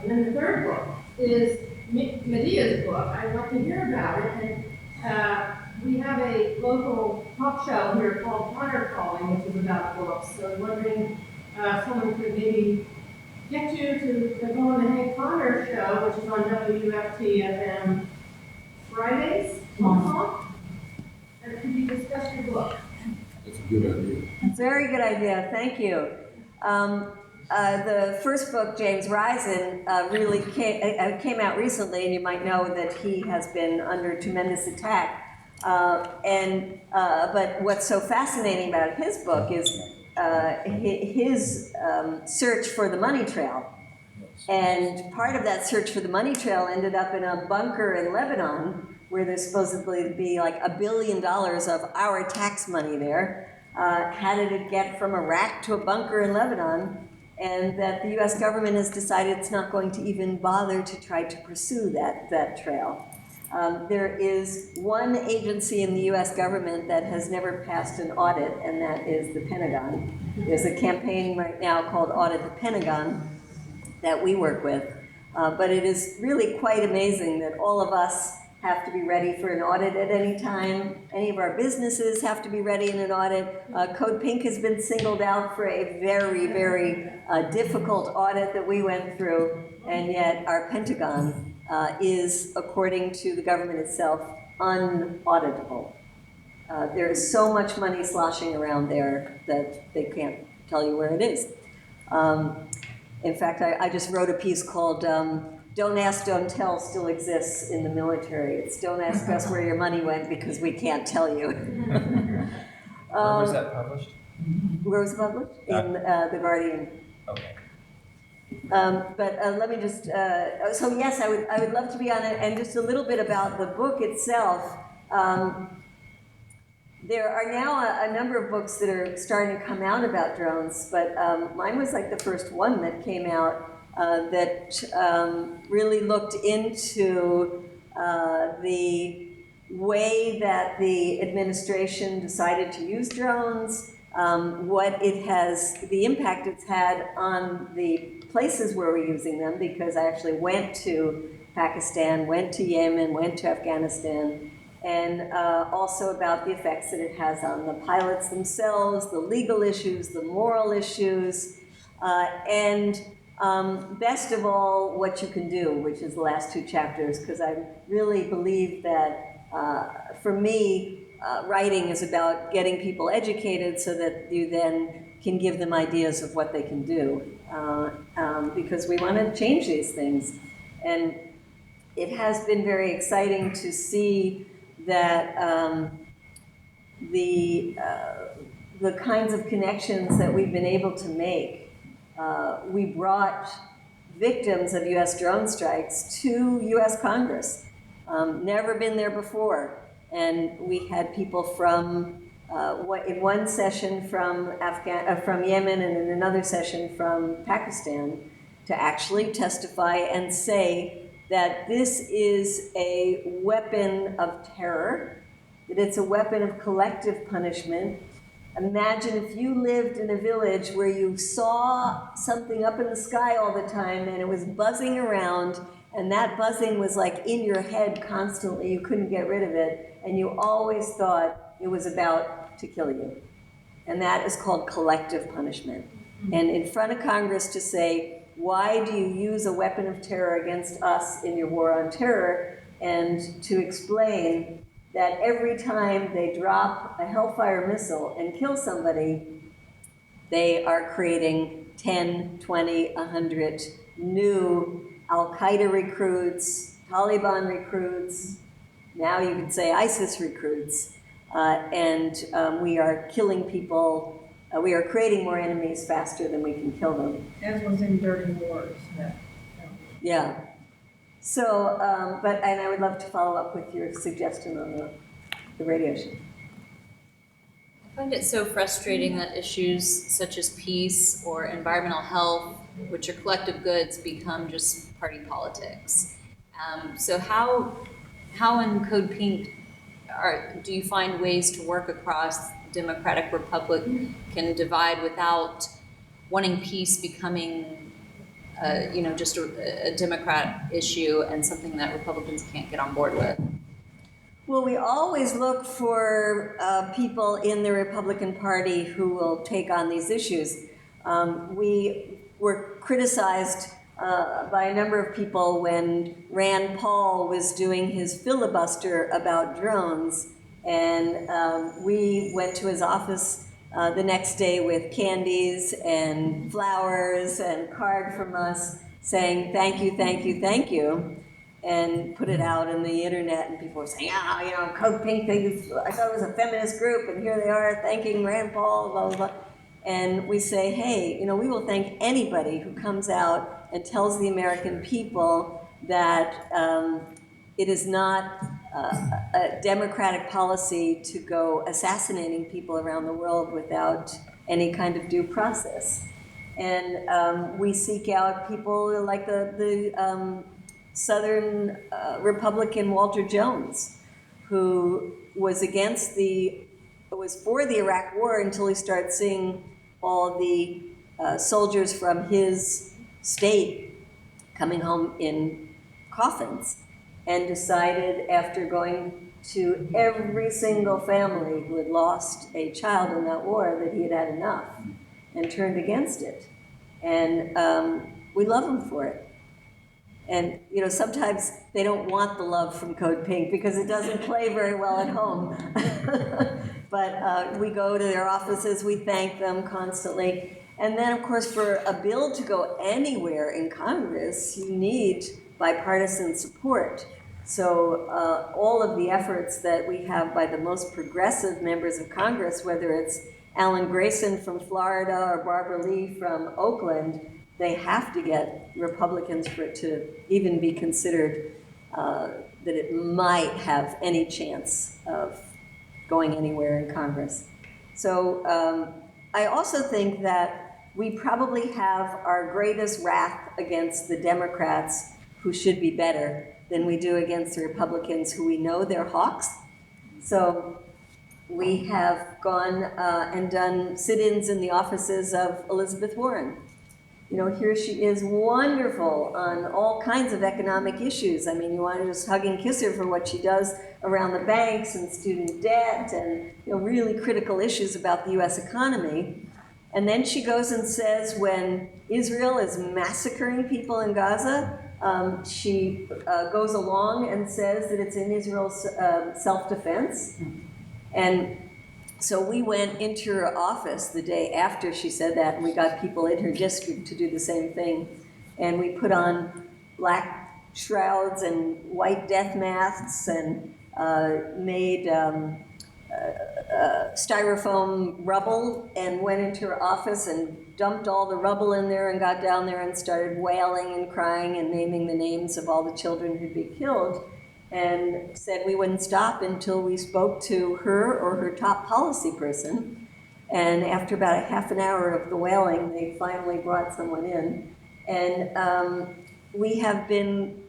And then the third book is Medea's book. I'd like to hear about it. And we have a local talk show here called Connor Calling, which is about books. So I'm wondering if someone could maybe get you to go on the Hank Connor show, which is on WFT-FM Fridays, 1 o'clock. And could you discuss your book? That's a good idea. Very good idea, thank you. The first book, James Risen, really came out recently, and you might know that he has been under tremendous attack. But what's so fascinating about his book is his search for the money trail. And part of that search for the money trail ended up in a bunker in Lebanon, where there's supposedly to be like $1 billion of our tax money there. How did it get from Iraq to a bunker in Lebanon? And that the US government has decided it's not going to even bother to try to pursue that trail. There is one agency in the US government that has never passed an audit, and that is the Pentagon. There's a campaign right now called Audit the Pentagon that we work with. But it is really quite amazing that all of us have to be ready for an audit at any time. Any of our businesses have to be ready in an audit. Code Pink has been singled out for a very, very difficult audit that we went through, and yet our Pentagon is, according to the government itself, unauditable. There is so much money sloshing around there that they can't tell you where it is. In fact, I just wrote a piece called Don't Ask, Don't Tell still exists in the military. It's don't ask us where your money went because we can't tell you. Where was that published? Where was it published? In The Guardian. Okay. But let me just, so yes, I would love to be on it, and just a little bit about the book itself. There are now a number of books that are starting to come out about drones, but mine was like the first one that came out that really looked into the way that the administration decided to use drones, what it has, the impact it's had on the places where we're using them, because I actually went to Pakistan, went to Yemen, went to Afghanistan, and also about the effects that it has on the pilots themselves, the legal issues, the moral issues, and best of all, what you can do, which is the last 2 chapters, because I really believe that, for me, writing is about getting people educated so that you then can give them ideas of what they can do, because we want to change these things. And it has been very exciting to see that the kinds of connections that we've been able to make. We brought victims of US drone strikes to US Congress, never been there before. And we had people from, in one session from Yemen, and in another session from Pakistan, to actually testify and say that this is a weapon of terror, that it's a weapon of collective punishment. Imagine if you lived in a village where you saw something up in the sky all the time and it was buzzing around, and that buzzing was like in your head constantly, you couldn't get rid of it, and you always thought it was about to kill you. And that is called collective punishment. And in front of Congress to say, why do you use a weapon of terror against us in your war on terror? And to explain that every time they drop a Hellfire missile and kill somebody, they are creating 10, 20, 100 new Al-Qaeda recruits, Taliban recruits, now you could say ISIS recruits, and we are killing people. We are creating more enemies faster than we can kill them. As was in Dirty Wars. Yeah. So, and I would love to follow up with your suggestion on the radio show. I find it so frustrating that issues such as peace or environmental health, which are collective goods, become just party politics. So how in Code Pink do you find ways to work across Democratic Republican divide without wanting peace becoming just a Democrat issue and something that Republicans can't get on board with? Well, we always look for people in the Republican Party who will take on these issues. We were criticized by a number of people when Rand Paul was doing his filibuster about drones, and we went to his office the next day with candies and flowers and a card from us saying, "Thank you, thank you, thank you," and put it out on the internet, and people were saying, Code Pink, I thought it was a feminist group, and here they are thanking Rand Paul, blah, blah, blah. And we say, hey, we will thank anybody who comes out and tells the American people that it is not a democratic policy to go assassinating people around the world without any kind of due process. And we seek out people like the Southern Republican Walter Jones, who was for the Iraq War until he started seeing all the soldiers from his state coming home in coffins, and decided after going to every single family who had lost a child in that war that he had had enough and turned against it. And we love him for it. And sometimes they don't want the love from Code Pink because it doesn't play very well at home. But we go to their offices, we thank them constantly. And then, of course, for a bill to go anywhere in Congress, you need bipartisan support. So all of the efforts that we have by the most progressive members of Congress, whether it's Alan Grayson from Florida or Barbara Lee from Oakland, they have to get Republicans for it to even be considered that it might have any chance of going anywhere in Congress. So I also think that we probably have our greatest wrath against the Democrats, who should be better, than we do against the Republicans, who we know they're hawks. So we have gone and done sit-ins in the offices of Elizabeth Warren. Here she is, wonderful on all kinds of economic issues. I mean, you want to just hug and kiss her for what she does around the banks and student debt and really critical issues about the US economy. And then she goes and says when Israel is massacring people in Gaza, she goes along and says that it's in Israel's self-defense. And so we went into her office the day after she said that, and we got people in her district to do the same thing. And we put on black shrouds and white death masks and made styrofoam rubble and went into her office and dumped all the rubble in there and got down there and started wailing and crying and naming the names of all the children who'd be killed, and said we wouldn't stop until we spoke to her or her top policy person. And after about a half an hour of the wailing, they finally brought someone in. And we have been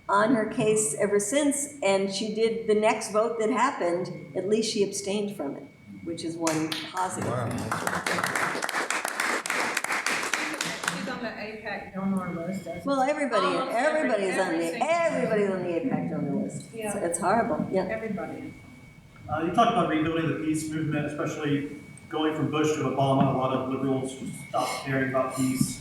on her case ever since, and she did the next vote that happened, at least she abstained from it, which is one positive. Wow. She's on the AIPAC donor list. Well, everybody's on the every AIPAC donor list. Yeah. It's horrible, yeah. Everybody. You talked about rebuilding the peace movement, especially going from Bush to Obama. A lot of liberals just stopped caring about peace.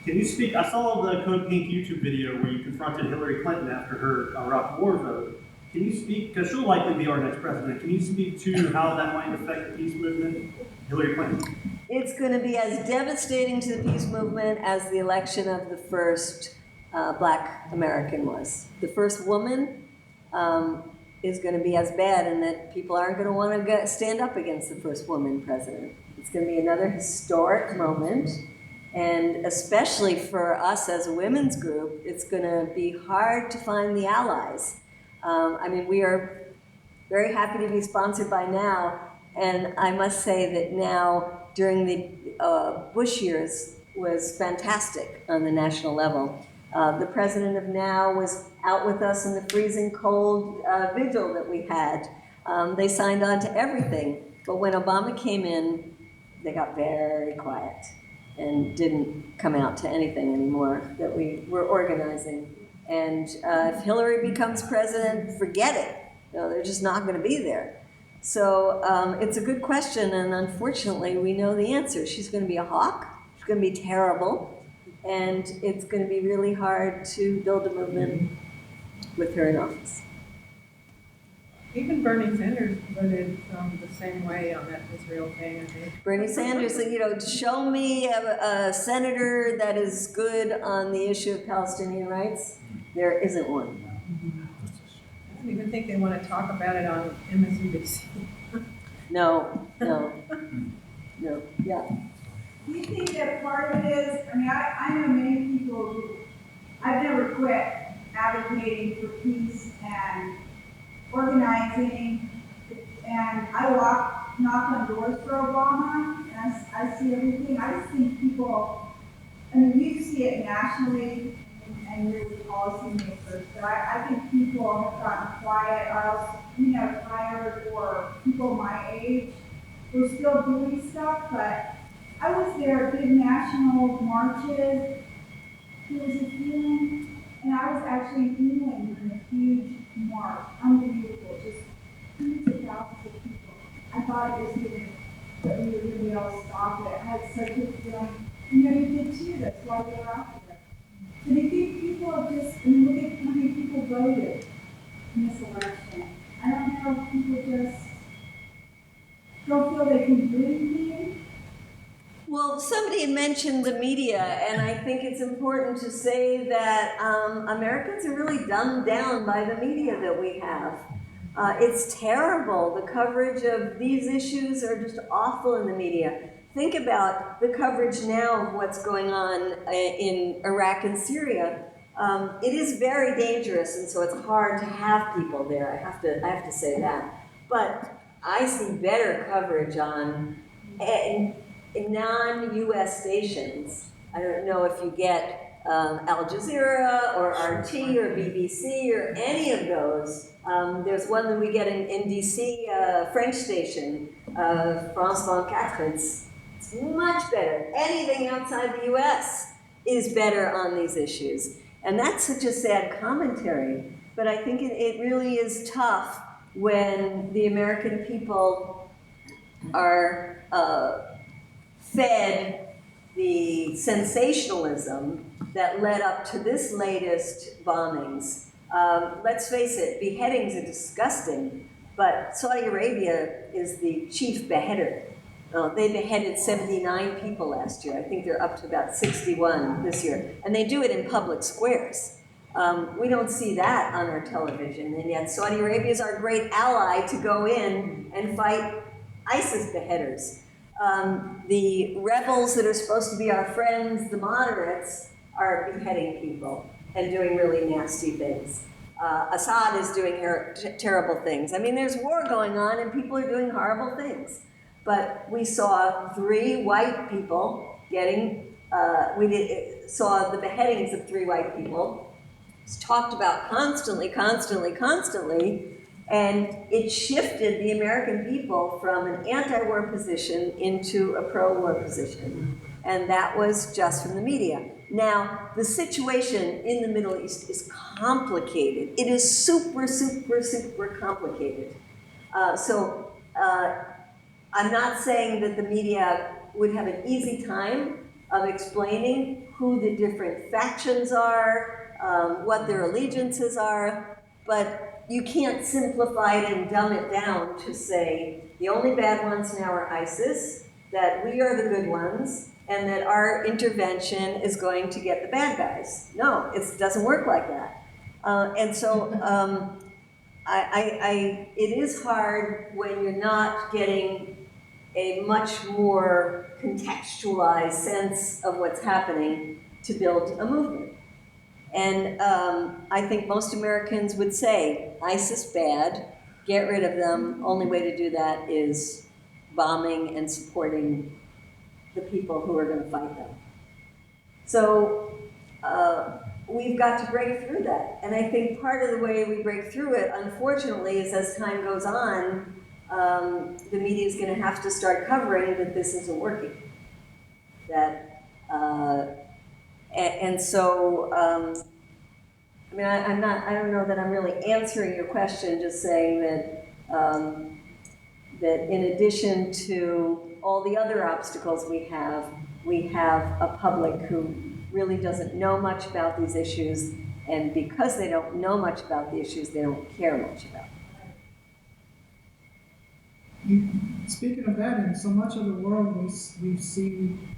Can you speak? I saw the Code Pink YouTube video where you confronted Hillary Clinton after her Iraq War vote. Can you speak, because she'll likely be our next president, can you speak to how that might affect the peace movement, Hillary Clinton? It's going to be as devastating to the peace movement as the election of the first Black American was. The first woman is going to be as bad in that people aren't going to want to stand up against the first woman president. It's going to be another historic moment, and especially for us as a women's group, it's going to be hard to find the allies. I mean, we are very happy to be sponsored by NOW, and I must say that NOW during the Bush years was fantastic on the national level. The president of NOW was out with us in the freezing cold vigil that we had. They signed on to everything, but when Obama came in, they got very quiet and didn't come out to anything anymore that we were organizing. And if Hillary becomes president, forget it. You know, they're just not going to be there. So it's a good question, and unfortunately, we know the answer. She's going to be a hawk. She's going to be terrible, and it's going to be really hard to build a movement with her in office. Even Bernie Sanders voted the same way on that Israel thing, I think. Bernie Sanders said, you know, show me a senator that is good on the issue of Palestinian rights. There isn't one. I don't even think they want to talk about it on MSNBC. No, yeah. Do you think that part of it is, I mean, I know many people who, I've never quit advocating for peace and organizing, and I knock on doors for Obama, and I see everything. I just think people, I mean, you see it nationally, and you're the policymakers, but I think people have gotten quiet, or else, you know, tired, or people my age, we're still doing stuff, but I was there at big national marches. There was a feeling, and I was actually in England in a huge march, unbelievable, just hundreds of thousands of people. I thought it was going that we were going to be able to stop it. I had such a feeling, you know, you did too, that's why we were out there. But I think people have just, I mean, look at how many people voted in this election. I don't know if people just don't feel they can do anything. Well, somebody mentioned the media, and I think it's important to say that Americans are really dumbed down by the media that we have. It's terrible. The coverage of these issues are just awful in the media. Think about the coverage now of what's going on in Iraq and Syria. It is very dangerous, and so it's hard to have people there. I have to say that. But I see better coverage on non-U.S. stations. I don't know if you get Al Jazeera or RT or BBC or any of those. There's one that we get in D.C., French station, France 24. It's much better. Anything outside the U.S. is better on these issues. And that's such a sad commentary. But I think it really is tough when the American people are fed the sensationalism that led up to this latest bombings. Let's face it, beheadings are disgusting, but Saudi Arabia is the chief beheader. They beheaded 79 people last year. I think they're up to about 61 this year. And they do it in public squares. We don't see that on our television, and yet Saudi Arabia is our great ally to go in and fight ISIS beheaders. The rebels that are supposed to be our friends, the moderates, are beheading people and doing really nasty things. Assad is doing terrible things. I mean, there's war going on and people are doing horrible things. But we saw 3 white people getting, saw the beheadings of 3 white people. It's talked about constantly, and it shifted the American people from an anti-war position into a pro-war position. And that was just from the media. Now, the situation in the Middle East is complicated. It is super complicated. I'm not saying that the media would have an easy time of explaining who the different factions are, what their allegiances are, but you can't simplify it and dumb it down to say the only bad ones now are ISIS, that we are the good ones and that our intervention is going to get the bad guys. No, it doesn't work like that. And so it is hard when you're not getting a much more contextualized sense of what's happening to build a movement. And I think most Americans would say, ISIS bad, get rid of them. Only way to do that is bombing and supporting the people who are going to fight them. So we've got to break through that. And I think part of the way we break through it, unfortunately, is as time goes on, the media is going to have to start covering that this isn't working. That, and so, I mean, I don't know that I'm really answering your question, just saying that, that in addition to all the other obstacles we have a public who really doesn't know much about these issues, and because they don't know much about the issues, they don't care much about them. Speaking of that, in so much of the world, we've seen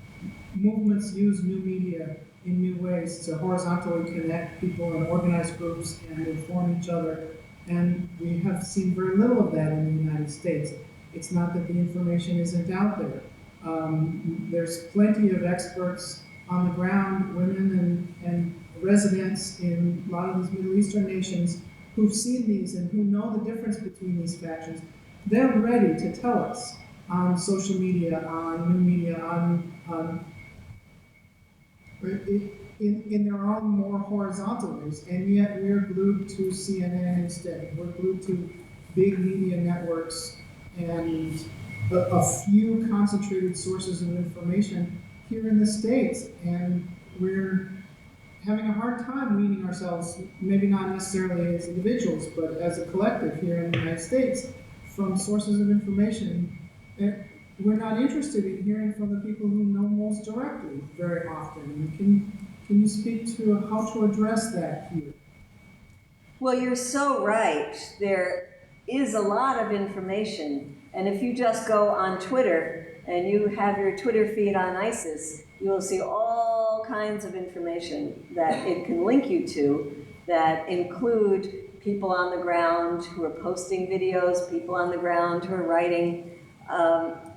movements use new media in new ways to horizontally connect people in organized groups and inform each other. And we have seen very little of that in the United States. It's not that the information isn't out there. There's plenty of experts on the ground, women and residents in a lot of these Middle Eastern nations who've seen these and who know the difference between these factions. They're ready to tell us on social media, on new media, in their own more horizontal ways, and yet we're glued to CNN instead. We're glued to big media networks and a few concentrated sources of information here in the States, and we're having a hard time weaning ourselves, maybe not necessarily as individuals, but as a collective here in the United States, from sources of information. We're not interested in hearing from the people who know most directly very often. And can you speak to how to address that here? Well, you're so right. There is a lot of information. And if you just go on Twitter and you have your Twitter feed on ISIS, you will see all kinds of information that it can link you to that include people on the ground who are posting videos, people on the ground who are writing,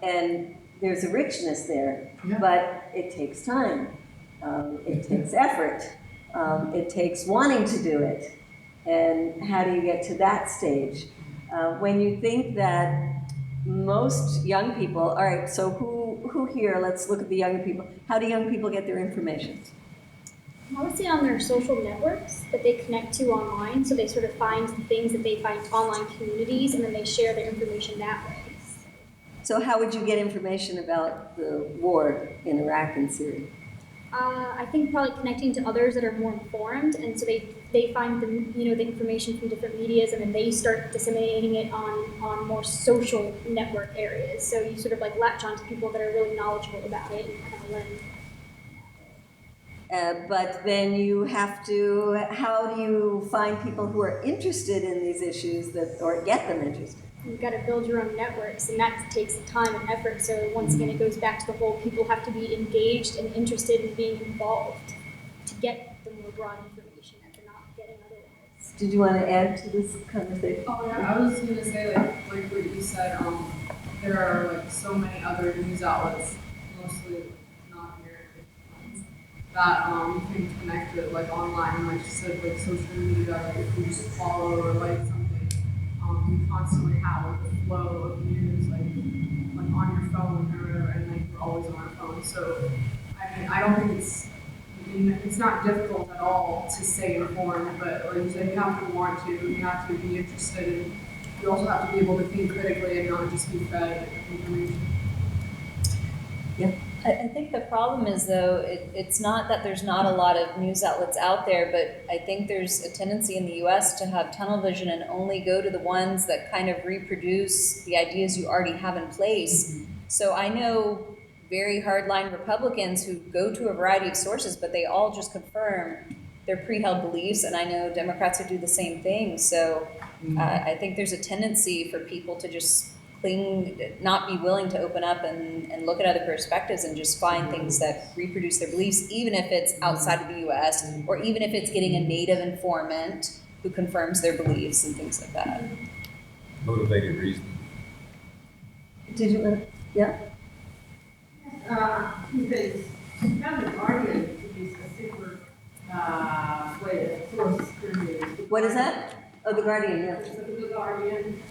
and there's a richness there, but it takes time. It takes effort. It takes wanting to do it. And how do you get to that stage? When you think that most young people, all right, so who here, let's look at the young people. How do young people get their information? I would say on their social networks that they connect to online, so they sort of find the things that they find online communities, and then they share their information that way. So how would you get information about the war in Iraq and Syria? I think probably connecting to others that are more informed, and so they find the information from different medias, and then they start disseminating it on more social network areas. So you sort of like latch on to people that are really knowledgeable about it and kind of learn. But then you have to, how do you find people who are interested in these issues or get them interested? You've got to build your own networks, and that takes time and effort. So once again, it goes back to the whole people have to be engaged and interested in being involved to get the more broad information that they're not getting otherwise. Did you want to add to this conversation? Oh yeah, I was gonna say like what you said. There are like so many other news outlets, mostly not here, that you can connect with like online, like you said, like social media. Like if you just follow or like something. You constantly have like a flow of news, like on your phone or whatever, and like you're always on our phone. So I mean, I don't think it's not difficult at all to stay informed, but like you said, you have to want to, you have to be interested, and you also have to be able to think critically and not just be fed information. Yeah. I think the problem is, though, it's not that there's not a lot of news outlets out there, but I think there's a tendency in the U.S. to have tunnel vision and only go to the ones that kind of reproduce the ideas you already have in place. So I know very hardline Republicans who go to a variety of sources, but they all just confirm their pre-held beliefs, and I know Democrats who do the same thing. So I think there's a tendency for people to just not be willing to open up and look at other perspectives and just find things that reproduce their beliefs, even if it's outside of the US, or even if it's getting a native informant who confirms their beliefs and things like that. Motivated reasoning. Did you, yeah? Two things. Have the Guardian to be a super way to source their news. What is that? Oh, the Guardian, yeah. The Guardian.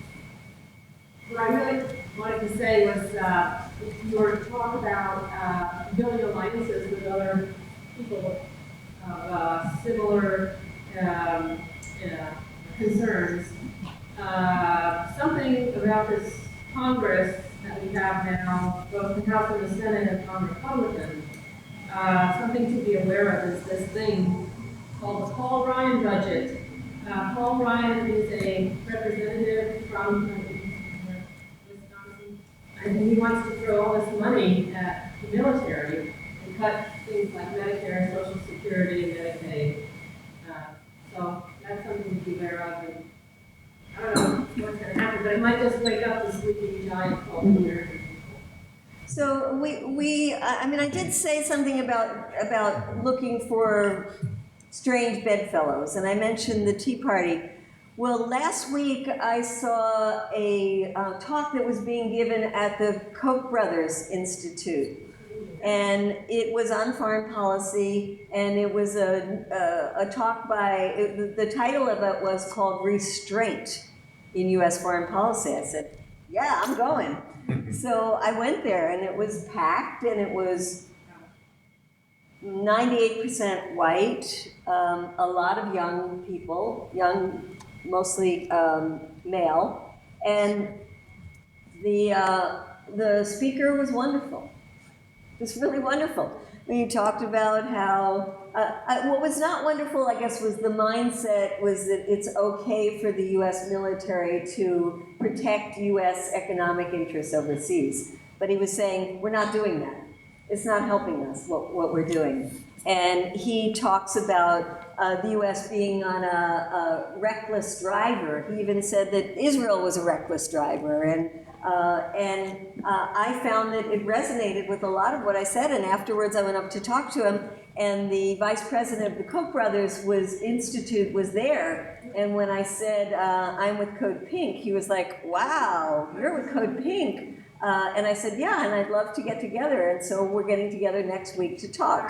What I really wanted to say was, your talk about building alliances with other people of similar concerns. Something about this Congress that we have now, both the House and the Senate have gone Republican. Something to be aware of is this thing called the Paul Ryan budget. Paul Ryan is a representative from Wisconsin, and he wants to throw all this money at the military and cut things like Medicare, Social Security, and Medicaid. So that's something to be aware of. And I don't know what's going to happen, but it might just wake up the sleeping giant called the American people. So I mean, I did say something about looking for strange bedfellows, and I mentioned the Tea Party. Well, last week I saw a talk that was being given at the Koch brothers Institute, and it was on foreign policy, and it was a talk by, the title of it was called Restraint in U.S. Foreign Policy. I said, yeah, I'm going. So I went there, and it was packed, and it was 98% white, a lot of young people, mostly male, and the speaker was wonderful. It was really wonderful. He talked about how, what was not wonderful, I guess, was the mindset was that it's okay for the U.S. military to protect U.S. economic interests overseas. But he was saying, we're not doing that. It's not helping us, what we're doing. And he talks about the U.S. being on a reckless driver. He even said that Israel was a reckless driver. And I found that it resonated with a lot of what I said. And afterwards, I went up to talk to him. And the vice president of the Koch brothers Institute was there. And when I said, I'm with Code Pink, he was like, wow, you're with Code Pink. And I said, yeah, and I'd love to get together. And so we're getting together next week to talk.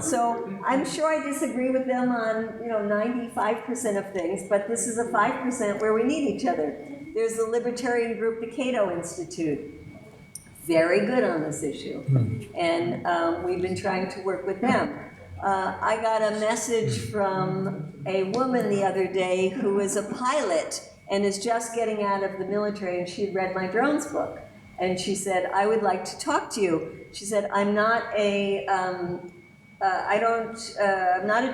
So I'm sure I disagree with them on 95% of things, but this is a 5% where we need each other. There's the libertarian group, the Cato Institute. Very good on this issue. And we've been trying to work with them. I got a message from a woman the other day who is a pilot and is just getting out of the military, and she'd read my drones book. And she said, I would like to talk to you. She said, I'm not a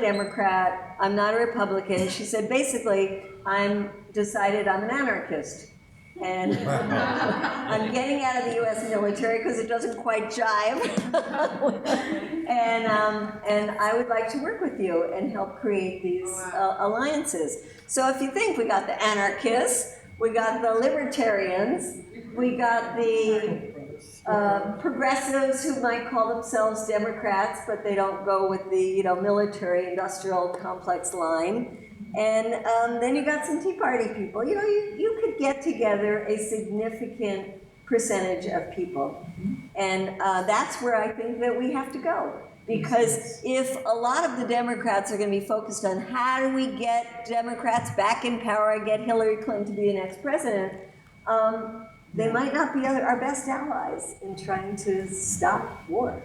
Democrat, I'm not a Republican. She said, basically, I'm an anarchist. And I'm getting out of the US military because it doesn't quite jive. And I would like to work with you and help create these alliances. So if you think, we got the anarchists, we got the libertarians, we got the progressives who might call themselves Democrats, but they don't go with the military-industrial complex line. And then you got some Tea Party people. You could get together a significant percentage of people. And that's where I think that we have to go. Because if a lot of the Democrats are going to be focused on how do we get Democrats back in power and get Hillary Clinton to be the next president, they might not be our best allies in trying to stop war.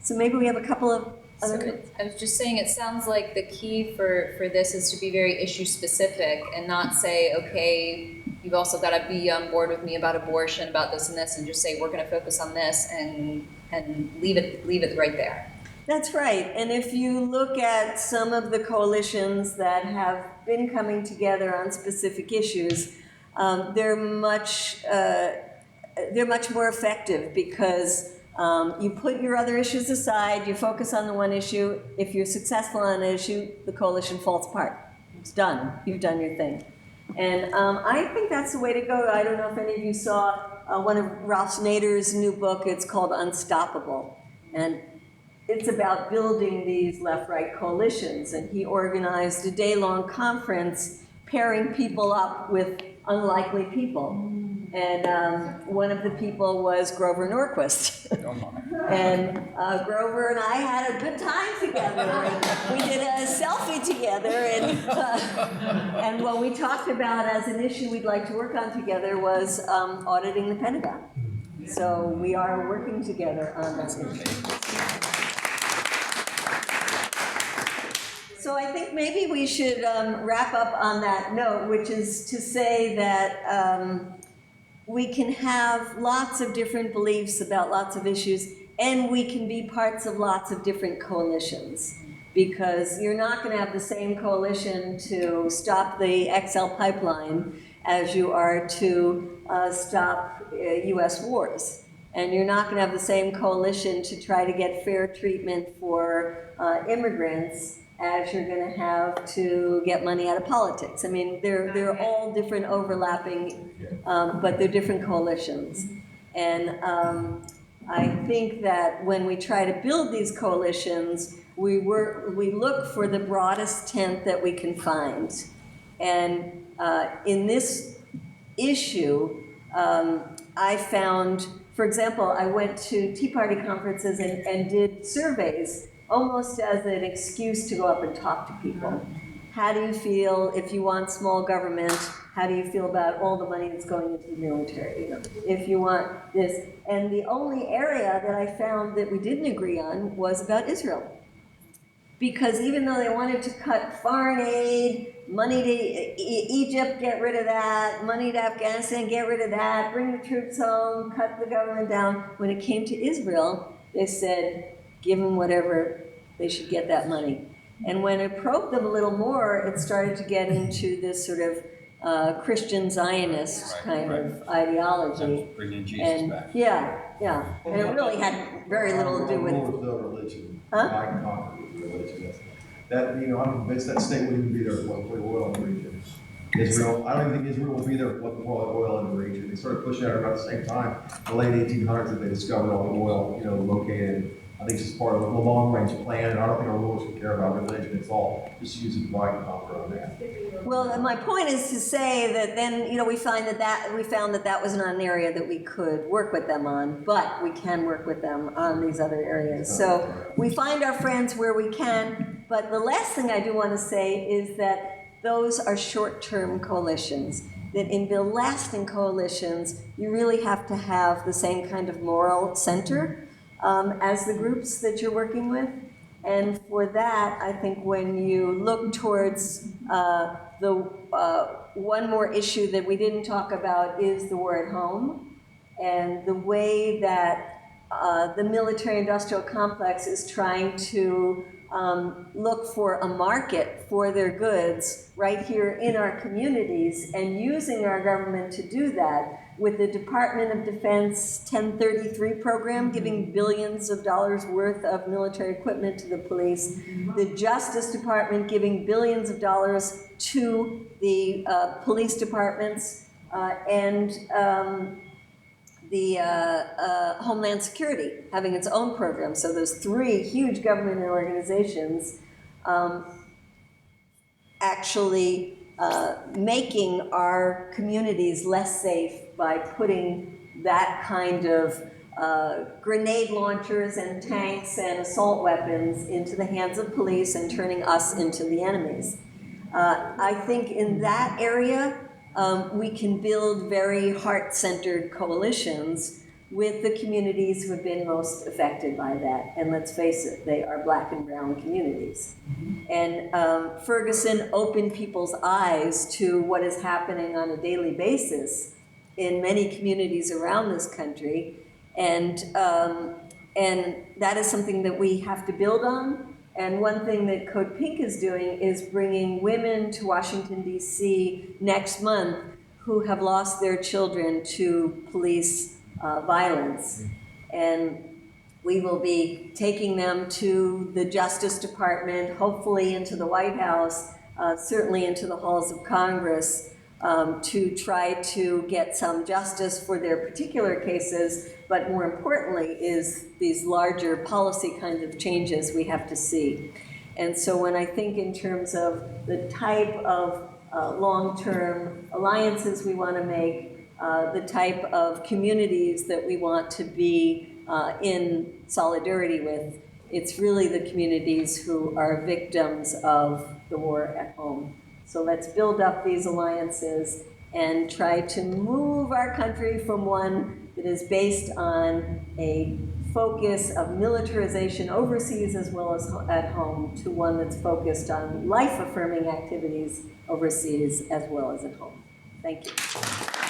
So maybe we have a couple of other... I was just saying, it sounds like the key for this is to be very issue specific and not say, okay, you've also got to be on board with me about abortion, about this and this, and just say we're going to focus on this and leave it right there. That's right. And if you look at some of the coalitions that have been coming together on specific issues, they're much more effective because you put your other issues aside, you focus on the one issue. If you're successful on an issue, the coalition falls apart. It's done. You've done your thing. And I think that's the way to go. I don't know if any of you saw one of Ralph Nader's new book. It's called Unstoppable. And it's about building these left-right coalitions. And he organized a day-long conference pairing people up with unlikely people. And one of the people was Grover Norquist. And Grover and I had a good time together. And we did a selfie together. And what we talked about as an issue we'd like to work on together was auditing the Pentagon. So we are working together on that issue. So I think maybe we should wrap up on that note, which is to say that we can have lots of different beliefs about lots of issues, and we can be parts of lots of different coalitions, because you're not going to have the same coalition to stop the XL pipeline as you are to stop US wars. And you're not going to have the same coalition to try to get fair treatment for immigrants as you're going to have to get money out of politics. I mean, they're all different overlapping, but they're different coalitions. And I think that when we try to build these coalitions, we look for the broadest tent that we can find. And in this issue, I found, for example, I went to Tea Party conferences and did surveys almost as an excuse to go up and talk to people. How do you feel if you want small government? How do you feel about all the money that's going into the military? You know, if you want this. And the only area that I found that we didn't agree on was about Israel. Because even though they wanted to cut foreign aid, money to Egypt, get rid of that, money to Afghanistan, get rid of that, bring the troops home, cut the government down, when it came to Israel, they said, give them whatever, they should get that money. And when it probed them a little more, it started to get into this sort of Christian Zionist kind of ideology. Bringing Jesus and, back. Yeah. And it really had very little to do with... War with no religion. Huh? I can conquer with religion. That, you know, I'm convinced that state wouldn't even be there for oil in the region. Israel, I don't even think Israel will be there for oil in the region. They started pushing out about the same time, the late 1800s, that they discovered all the oil, you know, located. I think it's just part of the long-range plan, and I don't think our rulers would care about religion. It's all just use it to divide and conquer on that. Well, and my point is to say that then, you know, we found that was not an area that we could work with them on, but we can work with them on these other areas. So we find our friends where we can, but the last thing I do want to say is that those are short-term coalitions. That in build lasting coalitions, you really have to have the same kind of moral center as the groups that you're working with. And for that, I think when you look towards one more issue that we didn't talk about is the war at home, and the way that the military-industrial complex is trying to look for a market for their goods right here in our communities, and using our government to do that with the Department of Defense 1033 program, giving billions of dollars worth of military equipment to the police, the Justice Department giving billions of dollars to the police departments, and the Homeland Security having its own program. So those three huge government organizations actually making our communities less safe by putting that kind of grenade launchers and tanks and assault weapons into the hands of police and turning us into the enemies. I think in that area, we can build very heart-centered coalitions with the communities who have been most affected by that. And let's face it, they are Black and brown communities. And Ferguson opened people's eyes to what is happening on a daily basis in many communities around this country. And that is something that we have to build on. And one thing that Code Pink is doing is bringing women to Washington, D.C. next month who have lost their children to police violence. And we will be taking them to the Justice Department, hopefully into the White House, certainly into the halls of Congress, to try to get some justice for their particular cases, but more importantly is these larger policy kinds of changes we have to see. And so when I think in terms of the type of long-term alliances we want to make, the type of communities that we want to be in solidarity with, it's really the communities who are victims of the war at home. So let's build up these alliances and try to move our country from one that is based on a focus of militarization overseas as well as at home to one that's focused on life-affirming activities overseas as well as at home. Thank you.